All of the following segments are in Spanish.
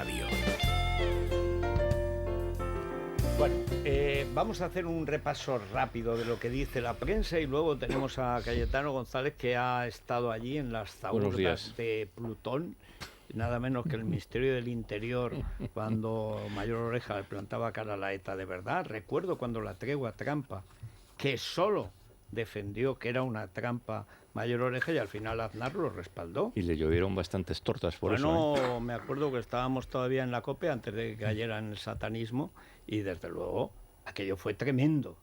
Radio. Bueno, vamos a hacer un repaso rápido de lo que dice la prensa y luego tenemos a Cayetano González, que ha estado allí en las zaurdas de Plutón, nada menos que el Ministerio del Interior, cuando Mayor Oreja le plantaba cara a la ETA de verdad. Recuerdo cuando la tregua trampa, que solo defendió que era una trampa Mayor Oreja, y al final Aznar lo respaldó. Y le llovieron bastantes tortas por eso. Bueno, me acuerdo que estábamos todavía en la COPE antes de que cayera en el satanismo, y desde luego aquello fue tremendo,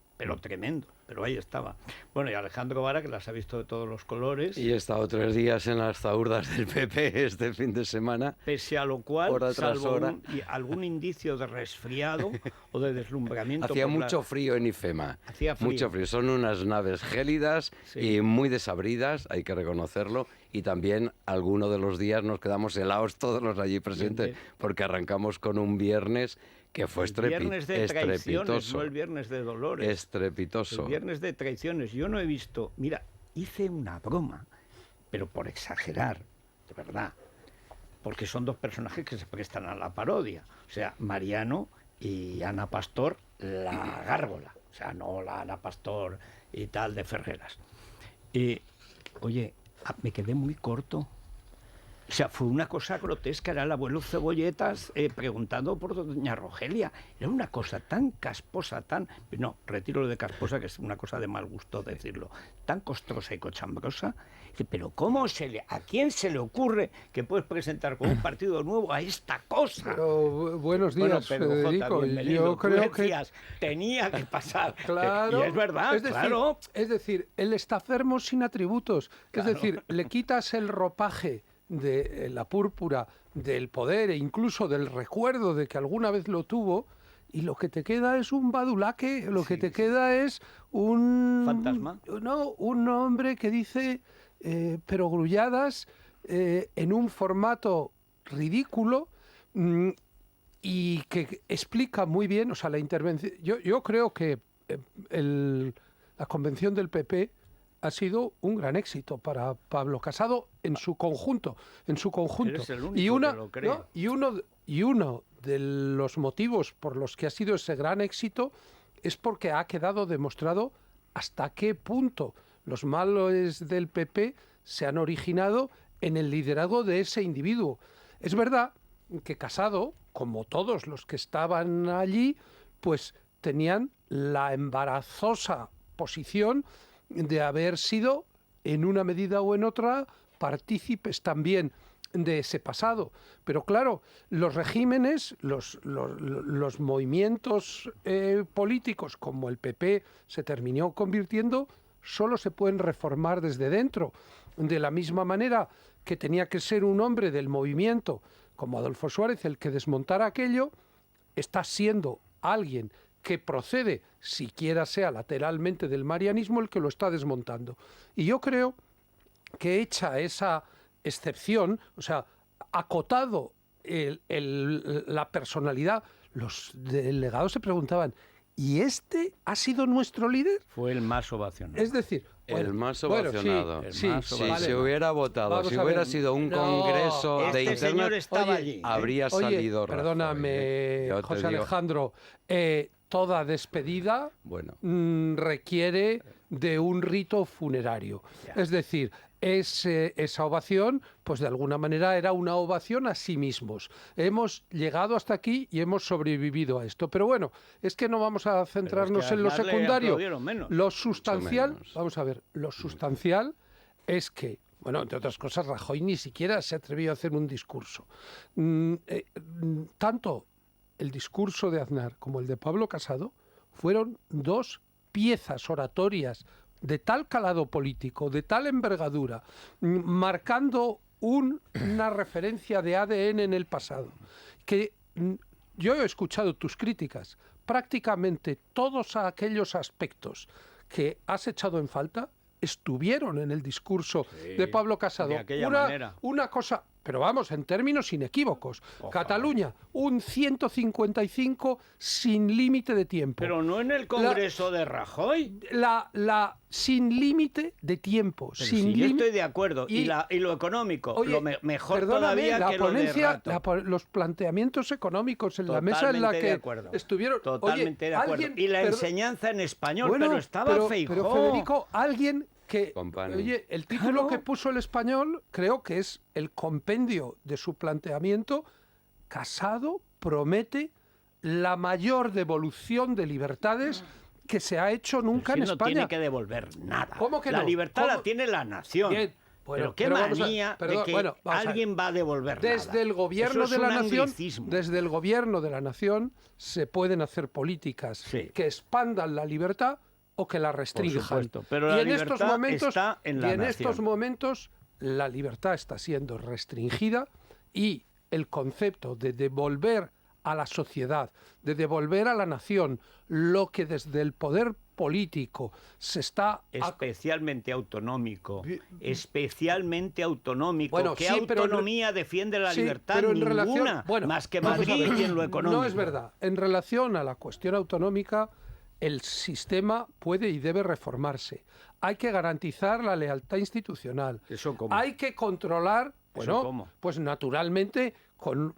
pero ahí estaba. Bueno, y Alejandro Vara, que las ha visto de todos los colores. Y he estado 3 días en las zaurdas del PP este fin de semana. Pese a lo cual, hora salvo tras hora. algún indicio de resfriado o de deslumbramiento. Hacía mucho frío en IFEMA. Hacía frío. Mucho frío. Son unas naves gélidas y muy desabridas, hay que reconocerlo. Y también algunos de los días nos quedamos helados todos los allí presentes, porque arrancamos con un viernes que fue viernes de traiciones, estrepitoso. no el viernes de dolores. Estrepitoso. El viernes de traiciones. Yo no he visto... Mira, hice una broma, pero por exagerar, de verdad. Porque son dos personajes que se prestan a la parodia. O sea, Mariano y Ana Pastor, la gárgola. O sea, no la Ana Pastor y tal de Ferreras. Y, oye, me quedé muy corto. O sea, fue una cosa grotesca, era el abuelo Cebolletas preguntando por doña Rogelia. Era una cosa tan casposa, no, retiro lo de casposa, que es una cosa de mal gusto decirlo, tan costrosa y cochambrosa. Pero ¿a quién se le ocurre que puedes presentar con un partido nuevo a esta cosa? Pero, buenos días, Pedro Federico. J, yo creo decías, tenía que pasar. Claro, Y es verdad, claro. Es decir, él está enfermo sin atributos. Claro. Es decir, le quitas el ropaje de la púrpura del poder e incluso del recuerdo de que alguna vez lo tuvo, y lo que te queda es un badulaque, que te queda es un... ¿Fantasma? No, un hombre que dice perogrulladas en un formato ridículo y que explica muy bien, o sea, la intervención... Yo creo que la convención del PP ha sido un gran éxito para Pablo Casado en su conjunto. Eres el único que lo cree. ¿no? Y uno de los motivos por los que ha sido ese gran éxito es porque ha quedado demostrado hasta qué punto los males del PP se han originado en el liderazgo de ese individuo. Es verdad que Casado, como todos los que estaban allí, pues tenían la embarazosa posición de haber sido, en una medida o en otra, partícipes también de ese pasado. Pero claro, los regímenes, los movimientos políticos, como el PP se terminó convirtiendo, solo se pueden reformar desde dentro. De la misma manera que tenía que ser un hombre del movimiento, como Adolfo Suárez, el que desmontara aquello, está siendo alguien que procede, siquiera sea lateralmente, del marianismo, el que lo está desmontando. Y yo creo que hecha esa excepción, o sea, acotado la personalidad, los delegados se preguntaban, ¿y este ha sido nuestro líder? Fue el más ovacionado. Es decir, el más ovacionado. Si se hubiera votado, si hubiera sido un congreso de internet, señor estaba allí, habría salido Rajoy. Perdóname, José Alejandro, toda despedida requiere de un rito funerario. Es decir, esa ovación, pues de alguna manera era una ovación a sí mismos. Hemos llegado hasta aquí y hemos sobrevivido a esto. Pero bueno, es que no vamos a centrarnos en lo secundario. Lo sustancial, vamos a ver, lo sustancial es que, bueno, entre otras cosas, Rajoy ni siquiera se atrevió a hacer un discurso. Tanto el discurso de Aznar como el de Pablo Casado fueron dos piezas oratorias de tal calado político, de tal envergadura, marcando una referencia de ADN en el pasado, que yo he escuchado tus críticas. Prácticamente todos aquellos aspectos que has echado en falta estuvieron en el discurso de Pablo Casado. De aquella manera. Una cosa pero vamos, en términos inequívocos. Ojalá. Cataluña, un 155 sin límite de tiempo. Pero no en el Congreso de Rajoy. Sin límite de tiempo. Pero sin sí, yo límite. estoy de acuerdo. Y lo económico, Oye, mejor perdóname, todavía que lo de rato. los planteamientos económicos en la mesa en la Totalmente de que acuerdo. estuvieron. Totalmente Oye, de acuerdo. alguien- Y la perdón- enseñanza en español, Bueno, pero estaba Feijóo. pero Federico, alguien que... Company. Oye, el título Claro. que puso el español creo que es el compendio de su planteamiento. Casado promete la mayor devolución de libertades que se ha hecho nunca en no España. tiene que devolver nada. ¿Cómo que la no? libertad ¿Cómo? la tiene la nación. Bien, bueno, pero qué pero vamos a- manía perdón, de que bueno, vamos a ver. alguien va a devolver Desde nada. el gobierno Eso de es la un nación, anglicismo. desde el gobierno de la nación se pueden hacer políticas Sí. que expandan la libertad o que la restrinjan. supuesto, pero y la en estos libertad momentos, está en la y en nación. estos momentos la libertad está siendo restringida y el concepto de devolver a la sociedad, de devolver a la nación lo que desde el poder político se está Especialmente autonómico. Especialmente autonómico. Bueno, ¿Qué sí, pero en re- autonomía defiende la Sí, libertad? pero en Ninguna. relación- bueno, más que vamos a Madrid ver. y en lo económico. No es verdad. En relación a la cuestión autonómica, el sistema puede y debe reformarse. Hay que garantizar la lealtad institucional. ¿Eso cómo? Hay que controlar, bueno, cómo? pues naturalmente,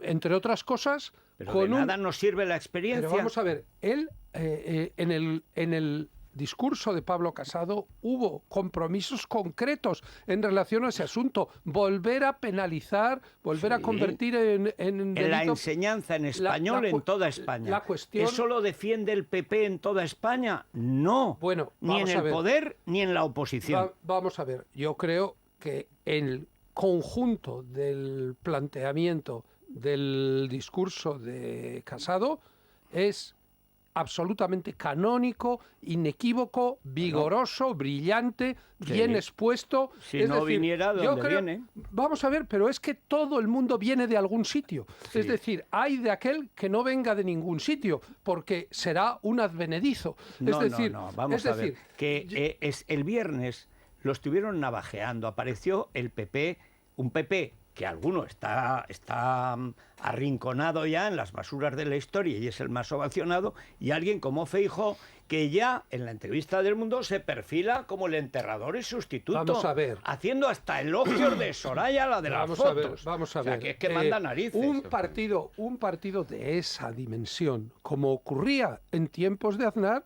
entre otras cosas, Pero con de un... nada nos sirve la experiencia. Pero vamos a ver, él en el discurso de Pablo Casado hubo compromisos concretos en relación a ese asunto. Volver a penalizar, volver a Sí. convertir en En la delito. enseñanza en español en toda España. la cuestión- ¿Eso lo defiende el PP en toda España? No. Bueno, ni en vamos a el ver. poder ni en la oposición. Vamos a ver, yo creo que el conjunto del planteamiento del discurso de Casado es absolutamente canónico, inequívoco, vigoroso, brillante, bien expuesto. Si Es no decir, viniera, ¿de yo dónde viene? Vamos a ver, pero es que todo el mundo viene de algún sitio. Es decir, hay de aquel que no venga de ningún sitio, porque será un advenedizo. No, es decir, no, vamos es a decir, ver. Que el viernes lo estuvieron navajeando. Apareció el PP, un PP que alguno está arrinconado ya en las basuras de la historia y es el más ovacionado, y alguien como Feijóo, que ya en la entrevista del Mundo se perfila como el enterrador y sustituto. Vamos a ver. Haciendo hasta elogios de Soraya, la de las Vamos fotos. a ver, vamos a O sea, ver. que es que manda narices. Un partido de esa dimensión, como ocurría en tiempos de Aznar,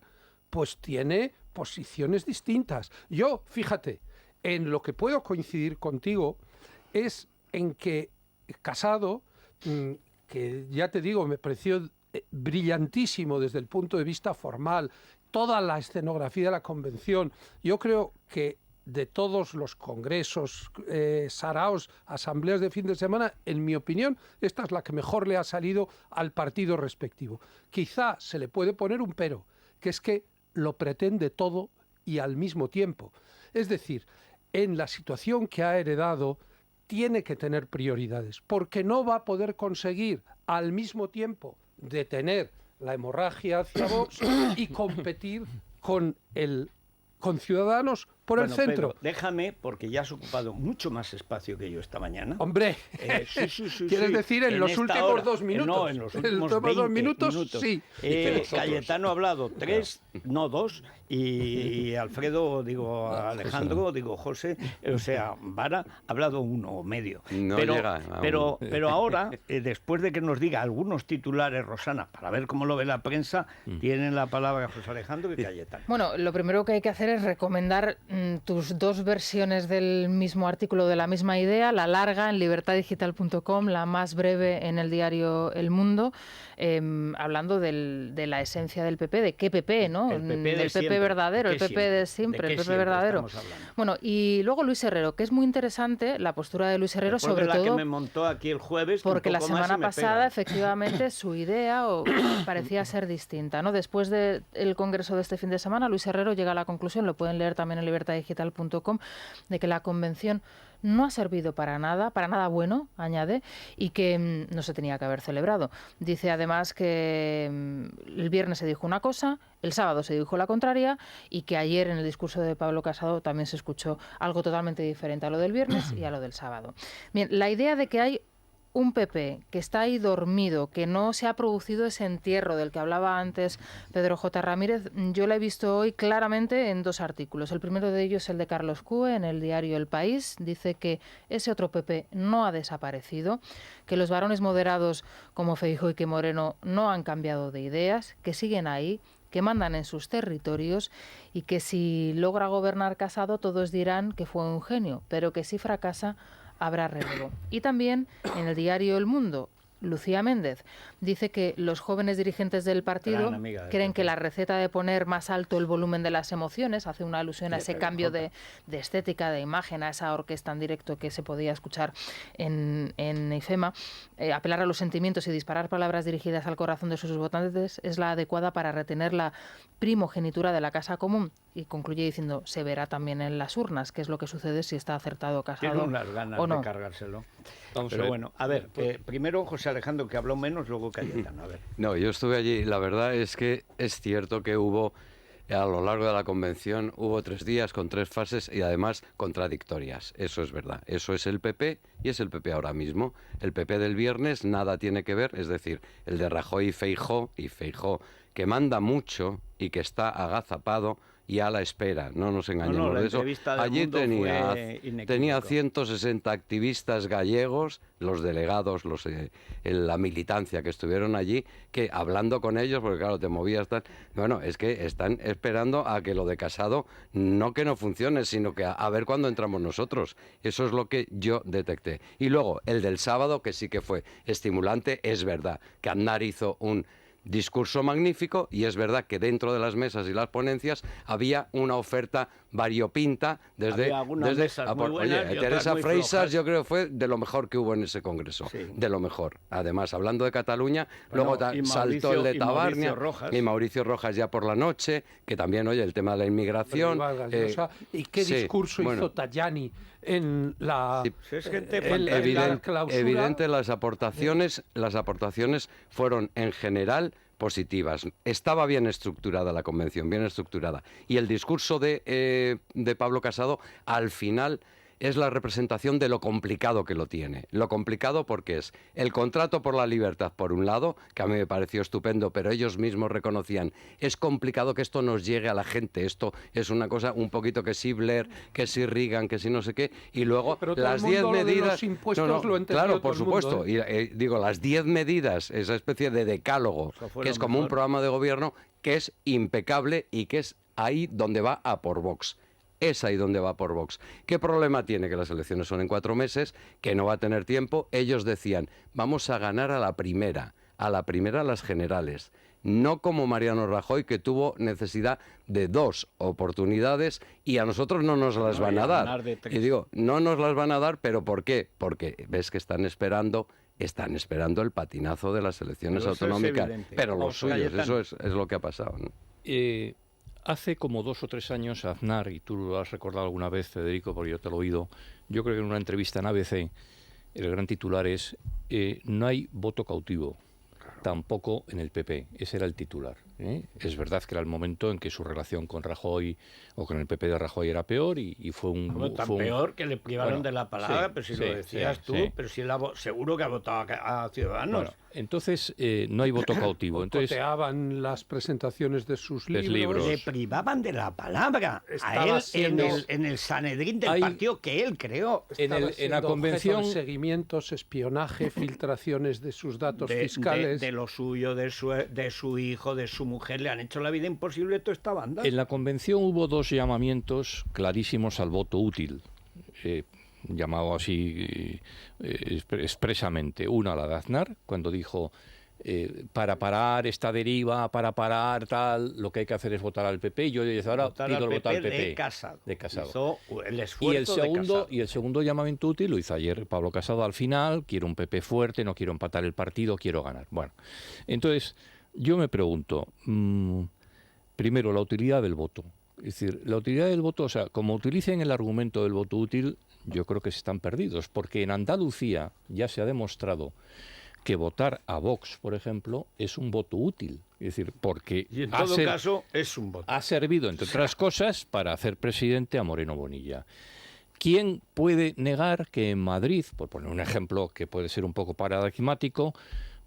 pues tiene posiciones distintas. Yo, fíjate, en lo que puedo coincidir contigo es en que Casado, que ya te digo, me pareció brillantísimo desde el punto de vista formal, toda la escenografía de la convención, yo creo que de todos los congresos, saraos, asambleas de fin de semana, en mi opinión, esta es la que mejor le ha salido al partido respectivo. Quizá se le puede poner un pero, que es que lo pretende todo y al mismo tiempo. Es decir, en la situación que ha heredado, tiene que tener prioridades, porque no va a poder conseguir al mismo tiempo detener la hemorragia hacia Vox y competir con Ciudadanos por el Bueno, centro. Pedro, déjame, porque ya has ocupado mucho más espacio que yo esta mañana. Hombre, Sí, ¿quieres sí. decir en los esta últimos hora. 2 minutos? No, en los últimos últimos 2 20 minutos, sí. Cayetano ha hablado 3, no 2, y Alfredo, digo Alejandro, digo José, o sea, Vara ha hablado 1 o medio. No pero, llega a pero ahora, después de que nos diga algunos titulares, Rosana, para ver cómo lo ve la prensa, tienen la palabra José Alejandro y Cayetano. Bueno, lo primero que hay que hacer es recomendar tus 2 versiones del mismo artículo, de la misma idea, la larga en libertaddigital.com, la más breve en el diario El Mundo, hablando de la esencia del PP, de qué PP, ¿no? El PP de del PP siempre. verdadero, ¿De el qué PP de siempre, qué el PP siempre verdadero. estamos hablando? Bueno, y luego Luis Herrero, que es muy interesante la postura de Luis Herrero, Después sobre de la todo que me montó aquí el jueves, que un porque la poco más semana y me pasada, pega. efectivamente, su idea parecía ser distinta, ¿no? Después del congreso de este fin de semana, Luis Herrero llega a la conclusión, lo pueden leer también en Libertad libertadigital.com, de que la convención no ha servido para nada bueno, añade, y que no se tenía que haber celebrado. Dice además que el viernes se dijo una cosa, el sábado se dijo la contraria, y que ayer en el discurso de Pablo Casado también se escuchó algo totalmente diferente a lo del viernes y a lo del sábado. Bien, la idea de que hay un PP que está ahí dormido, que no se ha producido ese entierro del que hablaba antes Pedro J. Ramírez, yo la he visto hoy claramente en 2 artículos. El primero de ellos es el de Carlos Cue en el diario El País. Dice que ese otro PP no ha desaparecido, que los varones moderados como Feijóo y que Moreno no han cambiado de ideas, que siguen ahí, que mandan en sus territorios y que si logra gobernar Casado todos dirán que fue un genio, pero que si fracasa habrá relevo. Y también en el diario El Mundo, Lucía Méndez dice que los jóvenes dirigentes del partido creen que la receta de poner más alto el volumen de las emociones, hace una alusión a ese cambio de estética, de imagen, a esa orquesta en directo que se podía escuchar en IFEMA, apelar a los sentimientos y disparar palabras dirigidas al corazón de sus votantes es la adecuada para retener la primogenitura de la Casa Común. Y concluye diciendo, se verá también en las urnas qué es lo que sucede si está acertado Casado Tiene unas ganas o no. de cargárselo. Pero bueno, a ver, primero José Alejandro, que habló menos, luego Cayetano. A ver. No, yo estuve allí. La verdad es que es cierto que hubo, a lo largo de la convención, hubo 3 días con 3 fases y además contradictorias. Eso es verdad. Eso es el PP y es el PP ahora mismo. El PP del viernes nada tiene que ver, es decir, el de Rajoy y Feijóo, que manda mucho y que está agazapado y a la espera, no nos engañemos de eso. Allí tenía 160 activistas gallegos, los delegados, la militancia que estuvieron allí, que hablando con ellos, porque claro, te movías tal, bueno, es que están esperando a que lo de Casado, no que no funcione, sino que a ver cuándo entramos nosotros. Eso es lo que yo detecté. Y luego, el del sábado, que sí que fue estimulante, es verdad, que Aznar hizo un discurso magnífico y es verdad que dentro de las mesas y las ponencias había una oferta variopinta desde mesas muy buenas, Teresa Freixas, yo creo que fue de lo mejor que hubo en ese congreso, de lo mejor. Además, hablando de Cataluña, luego saltó el de Tabarnia y Mauricio Rojas ya por la noche, que también, oye, el tema de la inmigración. ¿Y qué discurso hizo Tajani en la, la clausura? Evidente, las aportaciones fueron en general positivas. Estaba bien estructurada la convención, bien estructurada. Y el discurso de Pablo Casado, al final, es la representación de lo complicado que lo tiene. Lo complicado porque es el contrato por la libertad, por un lado, que a mí me pareció estupendo, pero ellos mismos reconocían, es complicado que esto nos llegue a la gente, esto es una cosa un poquito que sí Blair, que sí Reagan, que sí no sé qué, y luego las 10 medidas... Los impuestos lo claro, por supuesto, y digo, las 10 medidas, esa especie de decálogo, que es como un programa de gobierno, que es impecable y que es ahí donde va a por Vox. Es ahí donde va por Vox. ¿Qué problema tiene? Que las elecciones son en 4 meses, que no va a tener tiempo. Ellos decían, vamos a ganar a la primera las generales. No como Mariano Rajoy, que tuvo necesidad de 2 oportunidades y a nosotros no nos las van a dar. Y digo, no nos las van a dar, ¿pero por qué? Porque ves que están esperando el patinazo de las elecciones autonómicas. Pero los suyos, eso es lo que ha pasado, ¿no? Hace como 2 o 3 años, Aznar, y tú lo has recordado alguna vez, Federico, porque yo te lo he oído, yo creo que en una entrevista en ABC, el gran titular es, no hay voto cautivo, tampoco en el PP. Ese era el titular. Es verdad que era el momento en que su relación con Rajoy o con el PP de Rajoy era peor y fue un... Bueno, peor que le privaron de la palabra, pero si lo decías tú, pero si seguro que ha votado a Ciudadanos. Bueno, entonces, no hay voto cautivo. Entonces, boicoteaban las presentaciones de sus libros. Le privaban de la palabra a él en el Sanedrín del partido que él creó. En la convención... Seguimientos, espionaje, filtraciones de sus datos fiscales. De lo suyo, de su hijo, de su mujer, le han hecho la vida imposible toda esta banda. En la convención hubo 2 llamamientos clarísimos al voto útil, llamado así expresamente. Una, la de Aznar, cuando dijo, para parar esta deriva, para parar tal, lo que hay que hacer es votar al PP. Y yo desde ahora pido el voto al PP. De Casado. Hizo el esfuerzo y el segundo llamamiento útil lo hizo ayer Pablo Casado al final. Quiero un PP fuerte, no quiero empatar el partido, quiero ganar. Bueno, entonces... Yo me pregunto, primero, la utilidad del voto. Es decir, la utilidad del voto, o sea, como utilicen el argumento del voto útil, yo creo que están perdidos, porque en Andalucía ya se ha demostrado que votar a Vox, por ejemplo, es un voto útil. Es decir, porque Y en todo caso es un voto. ha servido, entre otras cosas, para hacer presidente a Moreno Bonilla. ¿Quién puede negar que en Madrid, por poner un ejemplo que puede ser un poco paradigmático,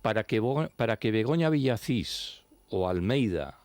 para que Begoña Villacís o Almeida,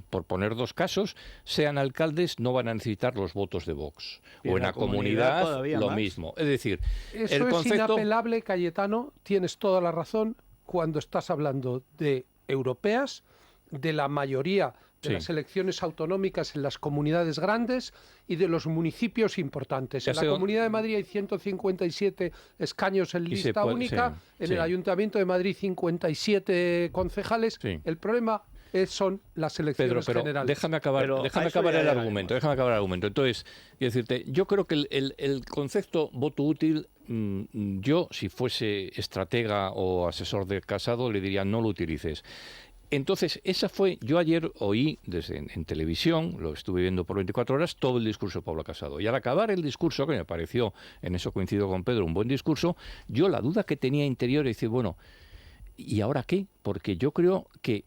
por poner dos casos, sean alcaldes, no van a necesitar los votos de Vox? Y O en la comunidad todavía lo más. mismo. Es decir, Eso el es concepto... inapelable, Cayetano, tienes toda la razón cuando estás hablando de europeas, de la mayoría de Sí. las elecciones autonómicas en las comunidades grandes y de los municipios importantes. Ya En la sé dónde- Comunidad de Madrid hay 157 escaños en Y se lista puede- única, sí, en sí. el Ayuntamiento de Madrid 57 concejales. Sí. El problema son las Pedro, elecciones pero generales. déjame acabar Pero a eso el ya argumento, llegaremos. déjame acabar el argumento. Entonces, quiero decirte, yo creo que el concepto voto útil, yo, si fuese estratega o asesor de Casado, le diría no lo utilices. Entonces, yo ayer oí en televisión, lo estuve viendo por 24 horas, todo el discurso de Pablo Casado. Y al acabar el discurso, que me pareció, en eso coincido con Pedro, un buen discurso, yo la duda que tenía interior es decir, bueno, ¿y ahora qué? Porque yo creo que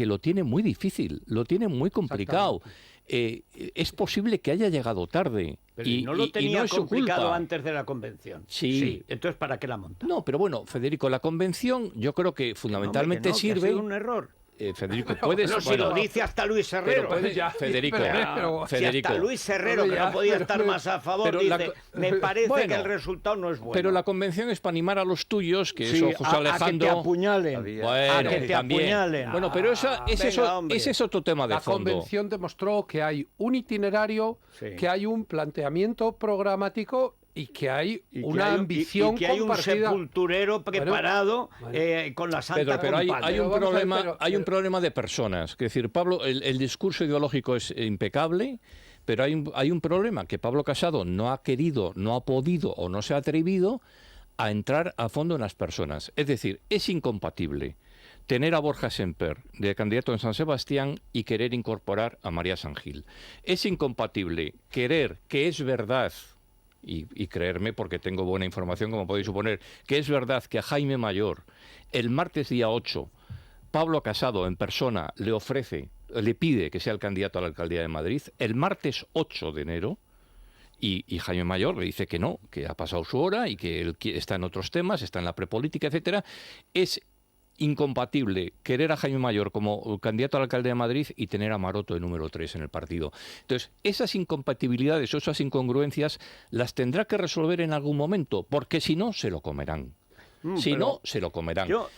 lo tiene muy difícil, lo tiene muy complicado. Es posible que haya llegado tarde. Pero y no lo tenía no es su complicado culpa. antes de la convención. Sí. Entonces, ¿para qué la monta? No, pero bueno, Federico, la convención yo creo que fundamentalmente Que ha sirve... sido un error. Federico, puedes... No, si bueno, lo dice hasta Luis Herrero. pero puedes- Ya, Federico, pero- Si Federico, hasta Luis Herrero, Pero que ya, no podía pero- estar más a favor, pero la dice, co- me parece Bueno, que el resultado no es bueno. pero la convención es para animar a los tuyos, que Sí, eso José a que te Alejandro... apuñalen. Había- Bueno, a que te también. apuñalen. Bueno, pero ese, venga, hombre. es otro tema de La fondo. convención demostró que hay un itinerario, Sí. que hay un planteamiento programático y que hay Y que una hay un- ambición y que hay un compartida. sepulturero preparado bueno. con la Santa Pedro, pero hay Compadre. un Vamos a ver, problema, pero- hay un problema de personas. Es decir, Pablo, el discurso ideológico es impecable, pero hay un problema que Pablo Casado no ha querido, no ha podido o no se ha atrevido a entrar a fondo en las personas. Es decir, es incompatible tener a Borja Semper de candidato en San Sebastián y querer incorporar a María San Gil. Es incompatible querer, que es verdad, y creerme porque tengo buena información, como podéis suponer, que es verdad que a Jaime Mayor, el martes día 8, Pablo Casado en persona le pide que sea el candidato a la alcaldía de Madrid, el martes 8 de enero, y Jaime Mayor le dice que no, que ha pasado su hora y que él está en otros temas, está en la prepolítica, etcétera. Es incompatible querer a Jaime Mayor como candidato al alcalde de Madrid y tener a Maroto de número 3 en el partido. Entonces, esas incompatibilidades o esas incongruencias las tendrá que resolver en algún momento, porque si no, se lo comerán. Si pero no, se lo comerán. Yo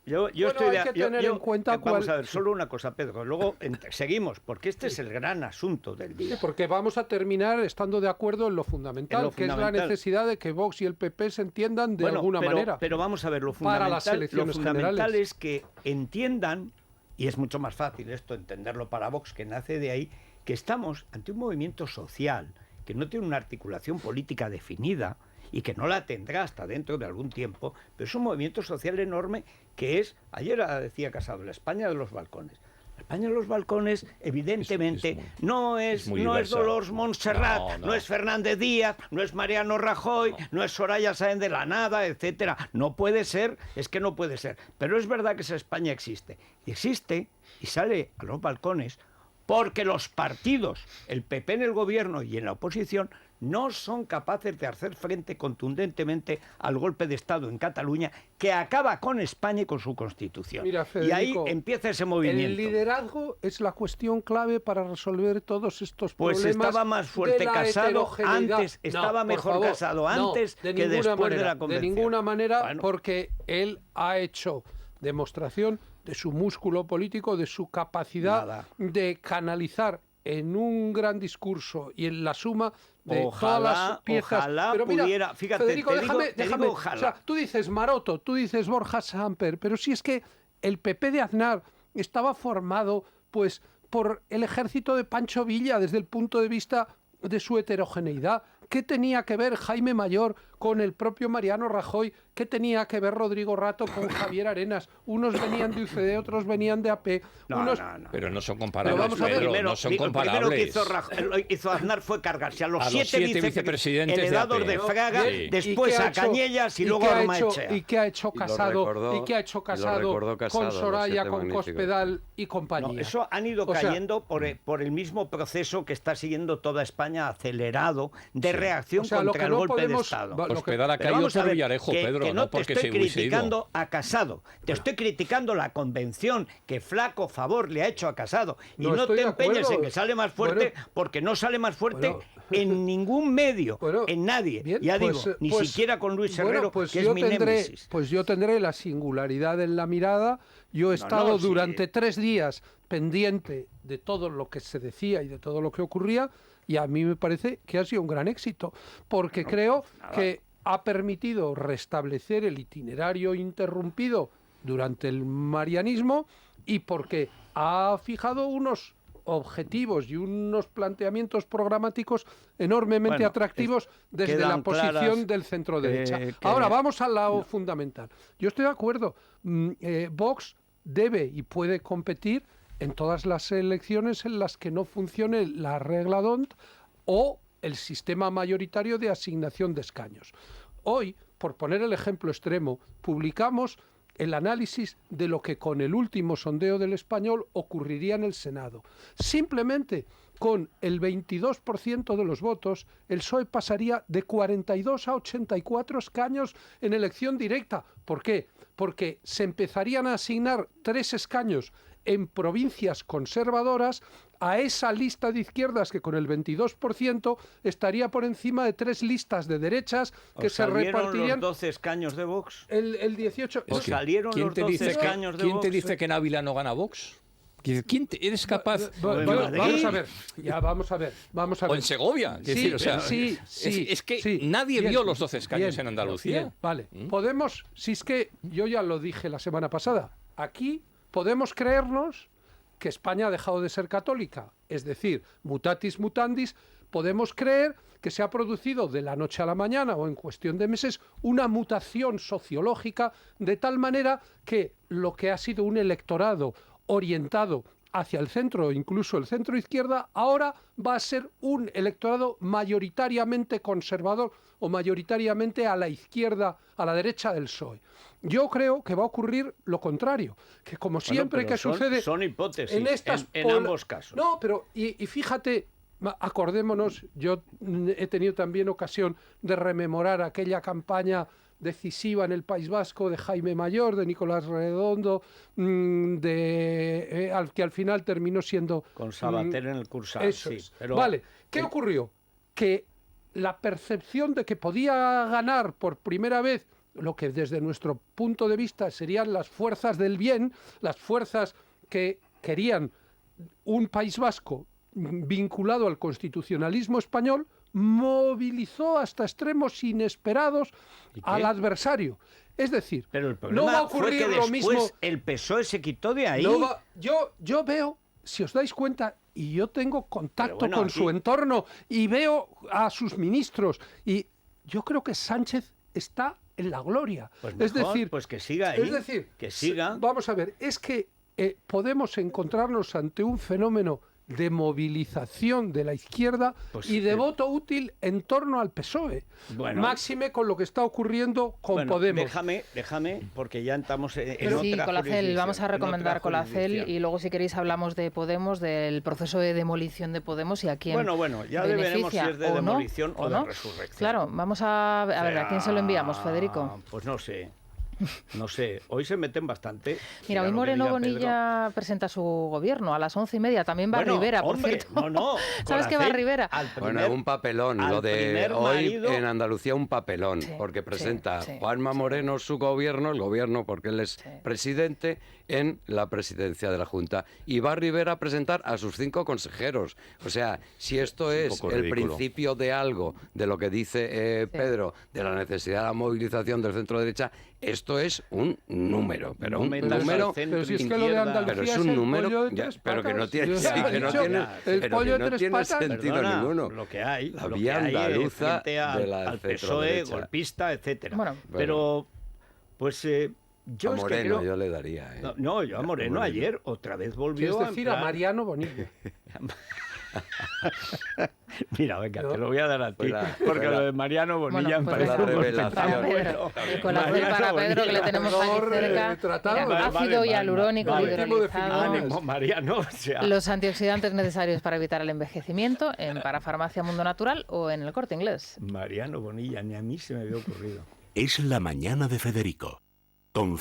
Bueno, estoy hay que tener en cuenta vamos cuál- a ver, solo una cosa, Pedro. Luego seguimos, porque este es el gran asunto del Sí, día. porque vamos a terminar estando de acuerdo en lo fundamental, En lo que es la fundamental. necesidad de que Vox y el PP se entiendan de Bueno, alguna manera. Pero vamos a ver, lo para las fundamental, elecciones lo fundamental generales. es que entiendan, y es mucho más fácil esto entenderlo para Vox, que nace de ahí, que estamos ante un movimiento social que no tiene una articulación política definida y que no la tendrá hasta dentro de algún tiempo, pero es un movimiento social enorme que es, ayer decía Casado, la España de los balcones. La España de los balcones, evidentemente, no es muy no es diversa. Dolors Montserrat, No. no es Fernández Díaz, no es Mariano Rajoy, no es Soraya Sáenz de la Nada, etcétera. No puede ser, es que no puede ser. Pero es verdad que esa España existe. Y existe y sale a los balcones porque los partidos, el PP en el gobierno y en la oposición, no son capaces de hacer frente contundentemente al golpe de Estado en Cataluña que acaba con España y con su Constitución. Mira, y ahí Federico, empieza ese movimiento. El liderazgo es la cuestión clave para resolver todos estos Pues problemas. estaba más fuerte de la Casado heterogeneidad. antes, estaba por mejor favor, Casado antes de que ninguna después de manera, la convención. De ninguna manera, Bueno. porque él ha hecho demostración de su músculo político, de su capacidad Nada. de canalizar en un gran discurso y en la suma de todas las piezas. Ojalá Pero mira, pudiera, fíjate, Federico, te digo déjame. ojalá. O sea, tú dices Maroto, tú dices Borja Samper, pero si es que el PP de Aznar estaba formado pues por el ejército de Pancho Villa desde el punto de vista de su heterogeneidad. ¿Qué tenía que ver Jaime Mayor con el propio Mariano Rajoy. ¿Qué tenía que ver Rodrigo Rato con Javier Arenas? Unos venían de UCD, otros venían de AP. No. Pero no son comparables, Pero vamos a ver, Pedro, no son comparables. Lo primero que hizo Aznar fue cargarse a los 7 vicepresidentes heredados de Fraga, Sí. después a Cañellas y luego a Ormaechea. ¿Y qué ha hecho Casado? recordó Casado, Con Soraya, los 7 con magníficos. Cospedal y compañía? No, eso han ido cayendo por el mismo proceso que está siguiendo toda España, acelerado, de reacción contra el golpe de Estado. Cospedal ha Pero caído vamos a por ver, Villarejo, que Pedro, no no te porque estoy se hubiese ido. criticando a Casado, te estoy criticando la convención que flaco favor le ha hecho a Casado. Y no estoy te de empeñes acuerdo. en que sale más fuerte, porque no sale más fuerte en ningún medio, en nadie. Bien, ya digo, ni siquiera con Luis Herrero, que es mi némesis. Pues yo tendré la singularidad en la mirada. Yo he estado durante 3 días pendiente de todo lo que se decía y de todo lo que ocurría, y a mí me parece que ha sido un gran éxito, porque creo que ha permitido restablecer el itinerario interrumpido durante el marianismo, y porque ha fijado unos objetivos y unos planteamientos programáticos enormemente atractivos desde la posición claras, del centro derecha. Ahora vamos al lado fundamental. Yo estoy de acuerdo. Vox debe y puede competir en todas las elecciones en las que no funcione la regla D'Hondt o el sistema mayoritario de asignación de escaños. Hoy, por poner el ejemplo extremo, publicamos el análisis de lo que con el último sondeo del Español ocurriría en el Senado. Simplemente con el 22% de los votos, el PSOE pasaría de 42 a 84 escaños en elección directa. ¿Por qué? Porque se empezarían a asignar 3 escaños en provincias conservadoras a esa lista de izquierdas que con el 22% estaría por encima de 3 listas de derechas que se repartirían. ¿Los 12 escaños de Vox? El 18. ¿Os salieron los 12 escaños de Vox? ¿Quién te dice que en Ávila no gana Vox? ¿Eres capaz? Vamos a ver. Vamos a ver. O en Segovia. Es que nadie vio los 12 escaños en Andalucía. Bien, vale. Podemos, si es que yo ya lo dije la semana pasada, aquí podemos creernos que España ha dejado de ser católica. Es decir, mutatis mutandis, podemos creer que se ha producido de la noche a la mañana o en cuestión de meses una mutación sociológica de tal manera que lo que ha sido un electorado orientado hacia el centro, incluso el centro izquierda, ahora va a ser un electorado mayoritariamente conservador o mayoritariamente a la izquierda, a la derecha del PSOE. Yo creo que va a ocurrir lo contrario, que como siempre que sucede... Son hipótesis en ambos casos. No, pero y fíjate, acordémonos, yo he tenido también ocasión de rememorar aquella campaña decisiva en el País Vasco de Jaime Mayor, de Nicolás Redondo, que al final terminó siendo... Con Sabater en el Cursal, eso sí. es. Pero... Vale, ¿qué ocurrió? Que la percepción de que podía ganar por primera vez lo que desde nuestro punto de vista serían las fuerzas del bien, las fuerzas que querían un País Vasco vinculado al constitucionalismo español, movilizó hasta extremos inesperados al adversario. Es decir, pero el problema no va a ocurrir fue que lo mismo. El PSOE se quitó de ahí. Yo veo, si os dais cuenta, y yo tengo contacto con aquí... su entorno y veo a sus ministros, y yo creo que Sánchez está en la gloria. Pues mejor, es decir, pues que siga ahí. Es decir, que siga. Vamos a ver, es que podemos encontrarnos ante un fenómeno de movilización de la izquierda y de voto útil en torno al PSOE. Máxime con lo que está ocurriendo con Podemos. Déjame, porque ya estamos en sí, otra Colacel, vamos a recomendar Colacel y luego si queréis hablamos de Podemos, del proceso de demolición de Podemos y a quién ya veremos si es de demolición o de resurrección. Claro, vamos a ver, ¿a quién se lo enviamos, Federico? Pues no sé. No sé, hoy se meten bastante. Mira, hoy Moreno Bonilla presenta su gobierno a las 11:30. También va Rivera, por cierto. No. ¿Sabes qué va Rivera? Un papelón. Lo de hoy en Andalucía, un papelón. Porque presenta Juanma Moreno su gobierno, el gobierno porque él es presidente, en la presidencia de la Junta. Y va Rivera a presentar a sus 5 consejeros. O sea, si esto es el principio de algo, de lo que dice Pedro, de la necesidad de la movilización del centro derecha, esto es un número, pero un metas número... al centro Pero si es que lo de izquierda. Andalucía Pero es es un el número, pollo de ya, tres pero que no patas. tiene, Yo sí, ya he que no dicho, tiene, el pero pollo que de no tres tiene patas. sentido Perdona, ninguno. Lo que hay, La lo vía que hay andaluza frente de la al PSOE, centroderecha. golpista, etcétera. Bueno. Pero, pues yo A es que Moreno creo... yo le daría. No, yo a Moreno ayer otra vez volvió Es decir, a entrar. Mariano Bonilla. Mira, venga, te lo voy a dar a ti, Fuera- porque fuera- lo de Mariano Bonilla Bueno, me pues parece venga, un revelación. Para espectáculo. Pedro, el corazón Mariano para Pedro, que le Bonilla. tenemos aquí cerca. Tratado. Mira, Vale, ácido vale, hialurónico vale. hidrolizado. Ánimo, Mariano. O sea, Los antioxidantes necesarios para evitar el envejecimiento en Parafarmacia Mundo Natural o en el Corte Inglés. Mariano Bonilla, ni a mí se me había ocurrido. Es la mañana de Federico. Con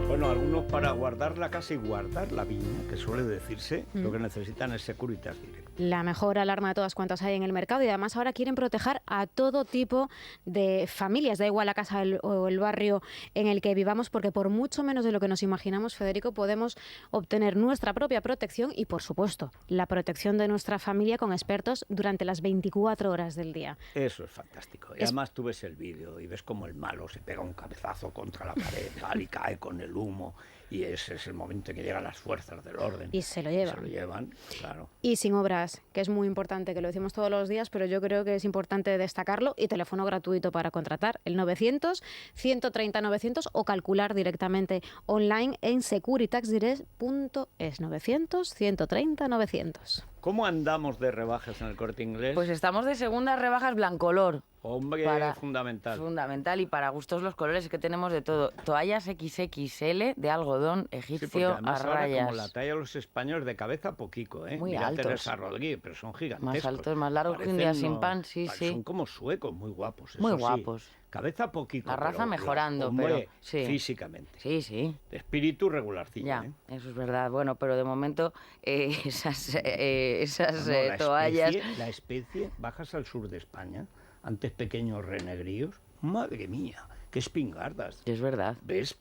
Bueno, algunos para guardar la casa y guardar la viña, que suele decirse, lo que necesitan es Securitas Direct. La mejor alarma de todas cuantas hay en el mercado y además ahora quieren proteger a todo tipo de familias, da igual la casa o el barrio en el que vivamos, porque por mucho menos de lo que nos imaginamos, Federico, podemos obtener nuestra propia protección y, por supuesto, la protección de nuestra familia con expertos durante las 24 horas del día. Eso es fantástico. Y además tú ves el vídeo y ves como el malo se pega un cabezazo contra la pared tal, y cae con el humo, y ese es el momento en que llegan las fuerzas del orden. Y se lo llevan. Se lo llevan, claro. Y sin obras, que es muy importante, que lo decimos todos los días, pero yo creo que es importante destacarlo, y teléfono gratuito para contratar, el 900-130-900 o calcular directamente online en securitaxdirect.es. 900-130-900. ¿Cómo andamos de rebajas en el Corte Inglés? Pues estamos de segundas rebajas blancolor. Hombre, fundamental. Fundamental, y para gustos los colores, es que tenemos de todo. Toallas XXL de algodón Sí, porque egipcio a además ahora, rayas. como la talla de los españoles de cabeza poquito, ¿eh? Muy Mira altos. Teresa Rodríguez, pero son gigantescos. Más altos, más largos que un Parecen, día sin pan, sí, sí. Son como suecos, muy guapos. Muy eso sí. guapos. Cabeza poquito. La raza pero, mejorando, hombre, pero sí. físicamente. Sí, sí. De espíritu regularcillo, Ya, ¿eh? eso es verdad. Bueno, pero de momento esas No, la toallas... la especie, bajas al sur de España, antes pequeños renegríos, madre mía, qué espingardas. Es verdad. ¿Ves?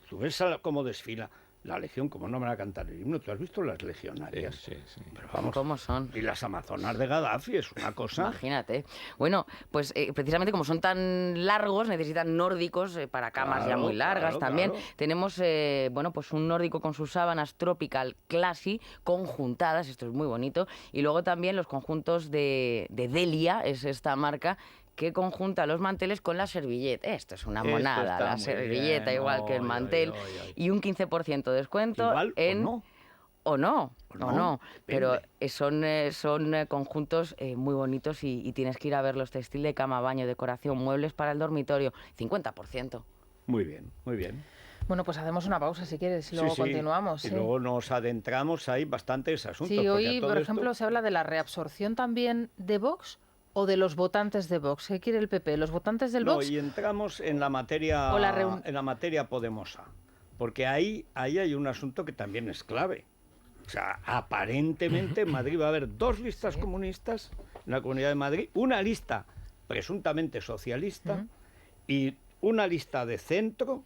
Tú ves cómo desfila la legión, como no me va a cantar el himno. ¿Tú has visto las legionarias? Sí, sí. Pero vamos, ¿Cómo son? y las amazonas de Gaddafi es una cosa... Imagínate. Bueno, pues precisamente como son tan largos, necesitan nórdicos para camas ya Claro, muy largas claro, también. claro. Tenemos, bueno, pues un nórdico con sus sábanas Tropical Classy conjuntadas, esto es muy bonito. Y luego también los conjuntos de Delia, es esta marca, que conjunta los manteles con la servilleta. Esto es una Esto monada, está la muy servilleta bien. igual que el Oy, mantel. oy, oy, oy. Y un 15% de descuento Igual en... o no. O no, pero depende. son conjuntos muy bonitos y tienes que ir a verlos. Textil de cama, baño, decoración, muebles para el dormitorio, 50%. Muy bien, muy bien. Bueno, pues hacemos una pausa si quieres y luego Sí, sí. continuamos. Y sí. luego nos adentramos, hay bastantes asuntos. Sí, porque a hoy, todo por esto- ejemplo, se habla de la reabsorción también de Vox o de los votantes de Vox. ¿Qué quiere el PP? ¿Los votantes del No, Vox? y entramos en la materia, O la en la materia podemosa, porque ahí hay un asunto que también es clave. O sea, aparentemente en Madrid va a haber dos listas comunistas en la Comunidad de Madrid, una lista presuntamente socialista y una lista de centro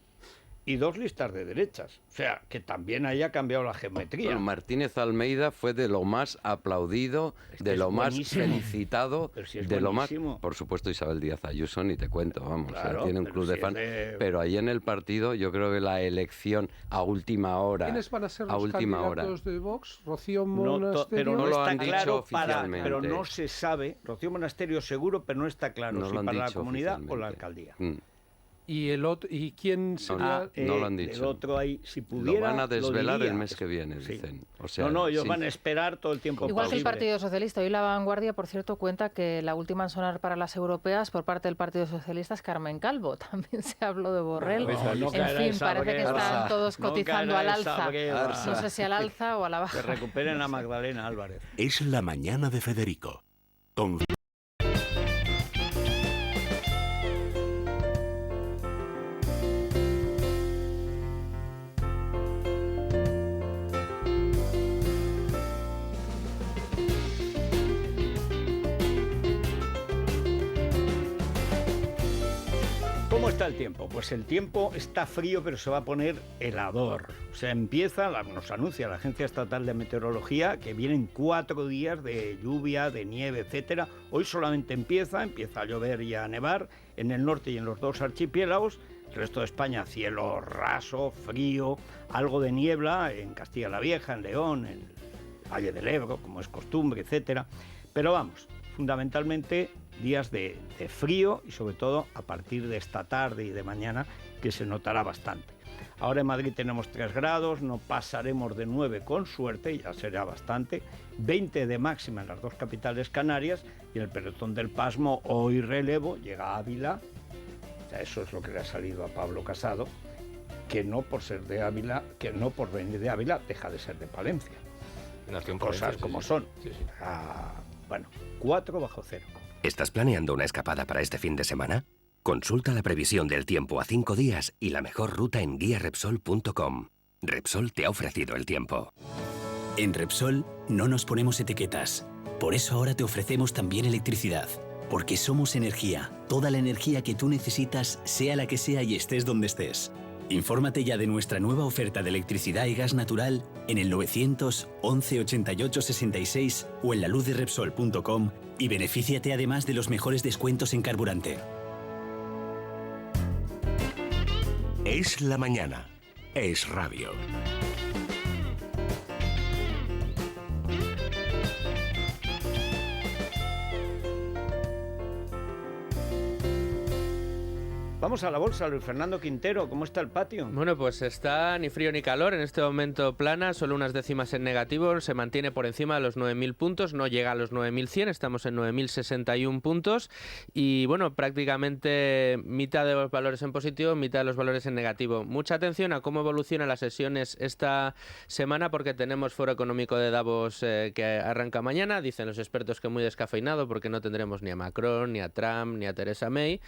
y dos listas de derechas. O sea, que también haya cambiado la geometría. Bueno, Martínez Almeida fue de lo más aplaudido, Es que de es lo más buenísimo. felicitado, Pero si es de lo más... buenísimo. Por supuesto, Isabel Díaz Ayuso, ni te cuento, vamos, Claro, tiene un pero club si de es fans. de- Pero ahí en el partido yo creo que la elección a última hora... ¿Quiénes van a ser a los última hora. candidatos de Vox? ¿Rocío No, Monasterio? pero No no lo está han dicho claro oficialmente. pero no se sabe. Rocío Monasterio seguro, pero no está claro No si lo han para la dicho comunidad o la oficialmente. alcaldía. ¿Y quién sería? no lo han dicho. El otro ahí, si Lo pudiera, van a desvelar diría. el mes que viene, Sí. dicen. O sea, No, ellos sí. van a esperar todo el tiempo Igual que el posible. Partido Socialista. Hoy La Vanguardia, por cierto, cuenta que la última en sonar para las europeas por parte del Partido Socialista es Carmen Calvo. También se habló de Borrell. No en caerá fin, esa parece que breva. están todos No cotizando caerá al esa alza. breva. No sé si al alza o a la Que baja. recuperen a Magdalena Álvarez. Es la mañana de Federico. Con está el tiempo? Pues el tiempo está frío, pero se va a poner helador. O sea, nos anuncia la Agencia Estatal de Meteorología que vienen 4 días de lluvia, de nieve, etcétera. Hoy solamente empieza a llover y a nevar en el norte y en los 2 archipiélagos. El resto de España, cielo raso, frío, algo de niebla en Castilla la Vieja, en León, en el Valle del Ebro, como es costumbre, etcétera. Pero vamos, fundamentalmente días de frío y sobre todo a partir de esta tarde y de mañana, que se notará bastante. Ahora en Madrid tenemos 3 grados, no pasaremos de 9 con suerte, ya será bastante, 20 de máxima en las 2 capitales canarias y el pelotón del pasmo hoy relevo llega a Ávila. O sea, eso es lo que le ha salido a Pablo Casado, que no por ser de Ávila, que no por venir de Ávila deja de ser de Palencia. Cosas como son. Bueno, 4 bajo cero. ¿Estás planeando una escapada para este fin de semana? Consulta la previsión del tiempo a 5 días y la mejor ruta en guiarepsol.com. Repsol te ha ofrecido el tiempo. En Repsol no nos ponemos etiquetas. Por eso ahora te ofrecemos también electricidad. Porque somos energía. Toda la energía que tú necesitas, sea la que sea y estés donde estés. Infórmate ya de nuestra nueva oferta de electricidad y gas natural en el 911 88 66 o en laluzderepsol.com y benefíciate además de los mejores descuentos en carburante. Es la mañana. Es radio. Vamos a la bolsa, Luis Fernando Quintero, ¿cómo está el patio? Bueno, pues está ni frío ni calor, en este momento plana, solo unas décimas en negativo, se mantiene por encima de los 9.000 puntos, no llega a los 9.100, estamos en 9.061 puntos y bueno, prácticamente mitad de los valores en positivo, mitad de los valores en negativo. Mucha atención a cómo evolucionan las sesiones esta semana porque tenemos Foro Económico de Davos que arranca mañana, dicen los expertos que muy descafeinado porque no tendremos ni a Macron, ni a Trump, ni a Theresa May.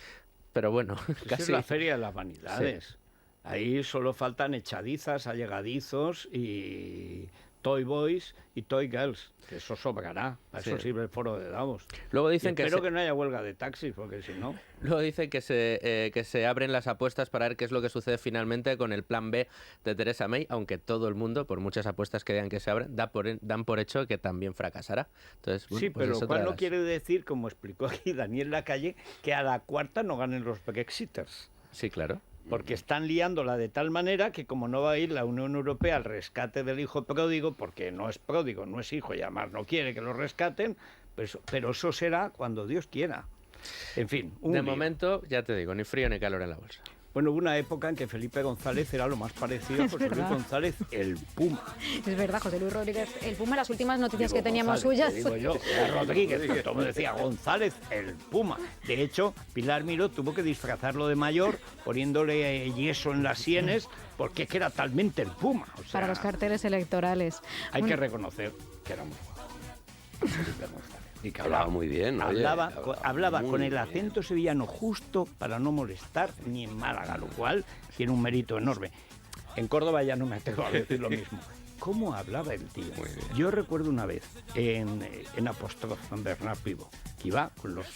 Pero bueno, casi. Es la feria de las vanidades. Sí. Ahí solo faltan echadizas, allegadizos y toy boys y toy girls. Que eso sobrará. Para eso sirve el foro de Davos. Luego dicen espero que no haya huelga de taxis, porque si no... Luego dicen que se abren las apuestas para ver qué es lo que sucede finalmente con el plan B de Theresa May, aunque todo el mundo, por muchas apuestas que digan que se abren, dan por hecho que también fracasará. Entonces, bueno, sí, pues pero ¿cuál no quiere decir, como explicó aquí Daniel Lacalle, que a la cuarta no ganen los Brexiters? Sí, claro. Porque están liándola de tal manera que como no va a ir la Unión Europea al rescate del hijo pródigo, porque no es pródigo, no es hijo y además no quiere que lo rescaten, pero eso será cuando Dios quiera. En fin, de momento, ya te digo, ni frío ni calor en la bolsa. Bueno, hubo una época en que Felipe González era lo más parecido a José Luis González, el Puma. Es verdad, José Luis Rodríguez, el Puma, las últimas noticias que teníamos González, suyas. Digo yo, era Rodríguez, que todo me decía González, el Puma. De hecho, Pilar Miró tuvo que disfrazarlo de mayor, poniéndole yeso en las sienes, porque es que era talmente el Puma. O sea, para los carteles electorales. Hay que reconocer que era muy guapo. Felipe González. Y que hablaba muy bien. Hablaba con el acento sevillano justo para no molestar, ni en Málaga, lo cual tiene un mérito enorme. En Córdoba ya no me atrevo a decir lo mismo. ¿Cómo hablaba el tío? Yo recuerdo una vez en Apóstrofe, en Bernard Pivot, que iba con los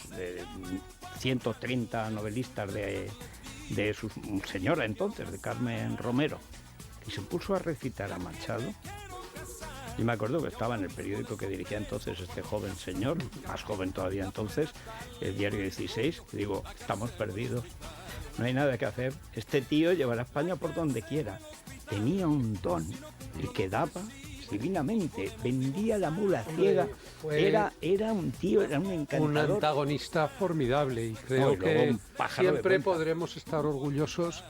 130 novelistas de su señora entonces, de Carmen Romero, y se puso a recitar a Machado. Y me acuerdo que estaba en el periódico que dirigía entonces este joven señor, más joven todavía entonces, el diario 16, y digo, estamos perdidos, no hay nada que hacer. Este tío llevará a España por donde quiera. Tenía un don y quedaba divinamente, vendía la mula ciega, era un tío, era un encantador. Un antagonista formidable y creo que siempre podremos estar orgullosos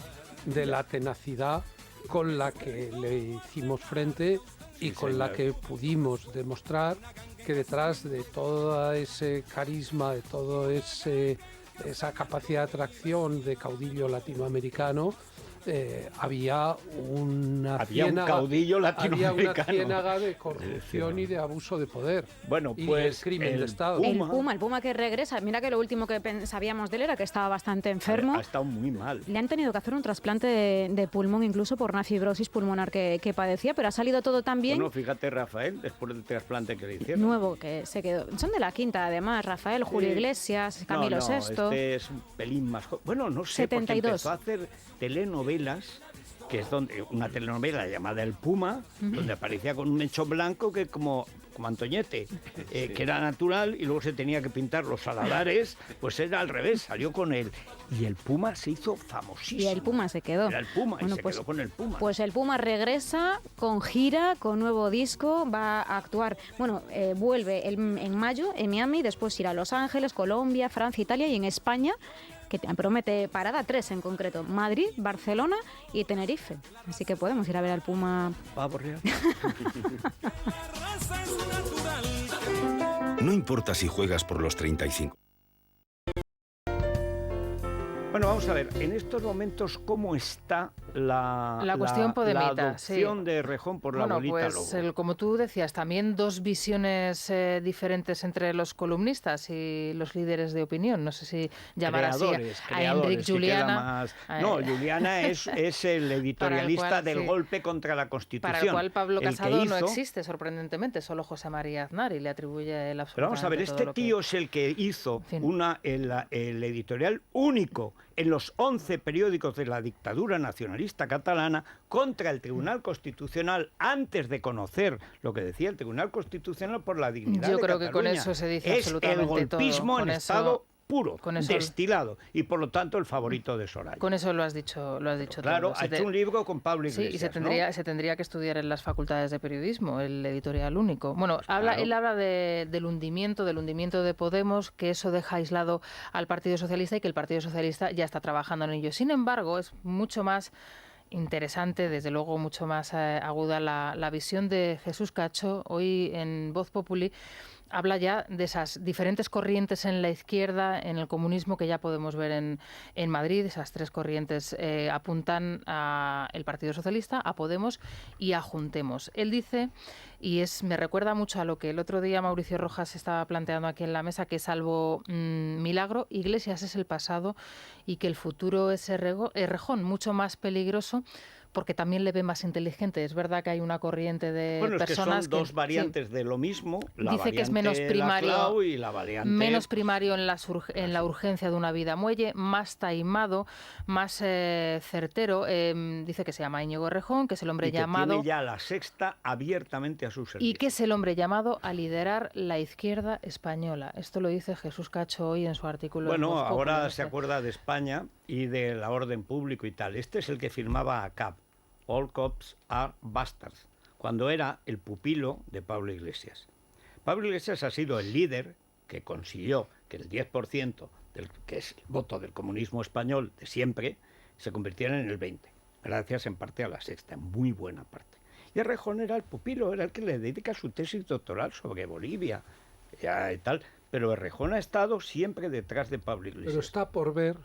de la tenacidad con la que le hicimos frente y con la que pudimos demostrar que detrás de todo ese carisma, de todo esa capacidad de atracción de caudillo latinoamericano, había un caudillo latinoamericano. Había una ciénaga de corrupción y de abuso de poder. Bueno, y pues el crimen de Estado. El Puma que regresa. Mira que lo último que sabíamos de él era que estaba bastante enfermo. Ha estado muy mal. Le han tenido que hacer un trasplante de pulmón, incluso por una fibrosis pulmonar que padecía, pero ha salido todo tan bien. Bueno, fíjate, Rafael, después del trasplante que le hicieron. Nuevo que se quedó. Son de la quinta, además. Rafael, Julio Iglesias, Camilo VI. Este es un pelín más joven. Bueno, no sé, 72. porque empezó a hacer telenovelas, que es una telenovela llamada El Puma, donde aparecía con un mechón blanco que como Antoñete, que era natural, y luego se tenía que pintar los saladares, pues era al revés, salió con él. Y el Puma se hizo famosísimo. Y el Puma se quedó. Era el Puma, y se quedó con el Puma. Pues el Puma regresa con gira, con nuevo disco, va a actuar, vuelve en mayo en Miami, después irá a Los Ángeles, Colombia, Francia, Italia y en España, que promete parada 3 en concreto: Madrid, Barcelona y Tenerife. Así que podemos ir a ver al Puma. Pavo real. No importa si juegas por los 35. Bueno, vamos a ver, en estos momentos, ¿cómo está la cuestión podemita, la adopción de Errejón por la abuelita pues, Lobo? Como tú decías, también dos visiones diferentes entre los columnistas y los líderes de opinión. No sé si llamar así a Enric Juliana. No, Juliana es el editorialista del golpe contra la Constitución. Para el cual Pablo Casado no existe, sorprendentemente, solo José María Aznar, y le atribuye el absolutamente. Pero vamos a ver, este tío es el que hizo el editorial único en los 11 periódicos de la dictadura nacionalista catalana contra el Tribunal Constitucional, antes de conocer lo que decía el Tribunal Constitucional por la dignidad de Cataluña. Yo creo que con eso se dice absolutamente todo. Es el golpismo en estado puro, destilado, y por lo tanto el favorito de Soraya. Con eso lo has dicho claro, todo. Ha hecho un libro con Pablo Iglesias. Sí, y se tendría que estudiar en las facultades de periodismo, el editorial único. Bueno, claro. Él habla del hundimiento de Podemos, que eso deja aislado al Partido Socialista y que el Partido Socialista ya está trabajando en ello. Sin embargo, es mucho más interesante, desde luego mucho más aguda la visión de Jesús Cacho hoy en Voz Populi. Habla ya de esas diferentes corrientes en la izquierda, en el comunismo, que ya podemos ver en Madrid. Esas tres corrientes apuntan al Partido Socialista, a Podemos y a Juntemos. Él dice, y me recuerda mucho a lo que el otro día Mauricio Rojas estaba planteando aquí en la mesa, que salvo milagro, Iglesias es el pasado y que el futuro es Errejón, mucho más peligroso, porque también le ve más inteligente. Es verdad que hay una corriente de personas que son dos variantes de lo mismo. Dice que es menos primario, y la variante... menos primario en la urgencia de una vida muelle, más taimado, más certero. Dice que se llama Íñigo Errejón, que es el hombre llamado... tiene ya la Sexta abiertamente a su servicio. Y que es el hombre llamado a liderar la izquierda española. Esto lo dice Jesús Cacho hoy en su artículo. Bueno, ahora se acuerda de España y de la orden público y tal. Este es el que firmaba a CAP. All cops are bastards, cuando era el pupilo de Pablo Iglesias. Pablo Iglesias ha sido el líder que consiguió que el 10%, que es el voto del comunismo español de siempre, se convirtiera en el 20%, gracias en parte a la Sexta, en muy buena parte. Y Errejón era el pupilo, era el que le dedica su tesis doctoral sobre Bolivia y tal, pero Errejón ha estado siempre detrás de Pablo Iglesias. Pero está por ver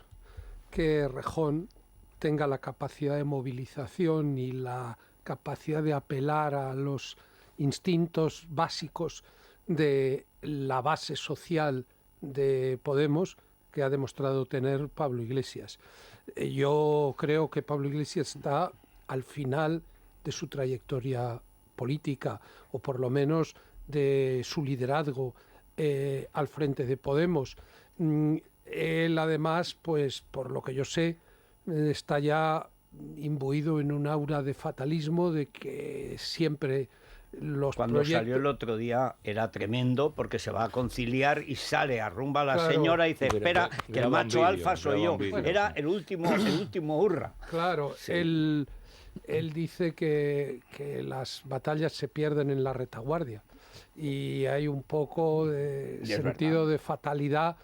que Errejón tenga la capacidad de movilización y la capacidad de apelar a los instintos básicos de la base social de Podemos que ha demostrado tener Pablo Iglesias. Yo creo que Pablo Iglesias está al final de su trayectoria política, o por lo menos de su liderazgo al frente de Podemos. Él además, pues por lo que yo sé, está ya imbuido en un aura de fatalismo, de que siempre los Cuando salió el otro día era tremendo, porque se va a conciliar y sale, arrumba a la señora y dice, espera, que el macho alfa soy yo. Era el último hurra. Claro, sí. Él dice que las batallas se pierden en la retaguardia, y hay un poco de sentido de fatalidad,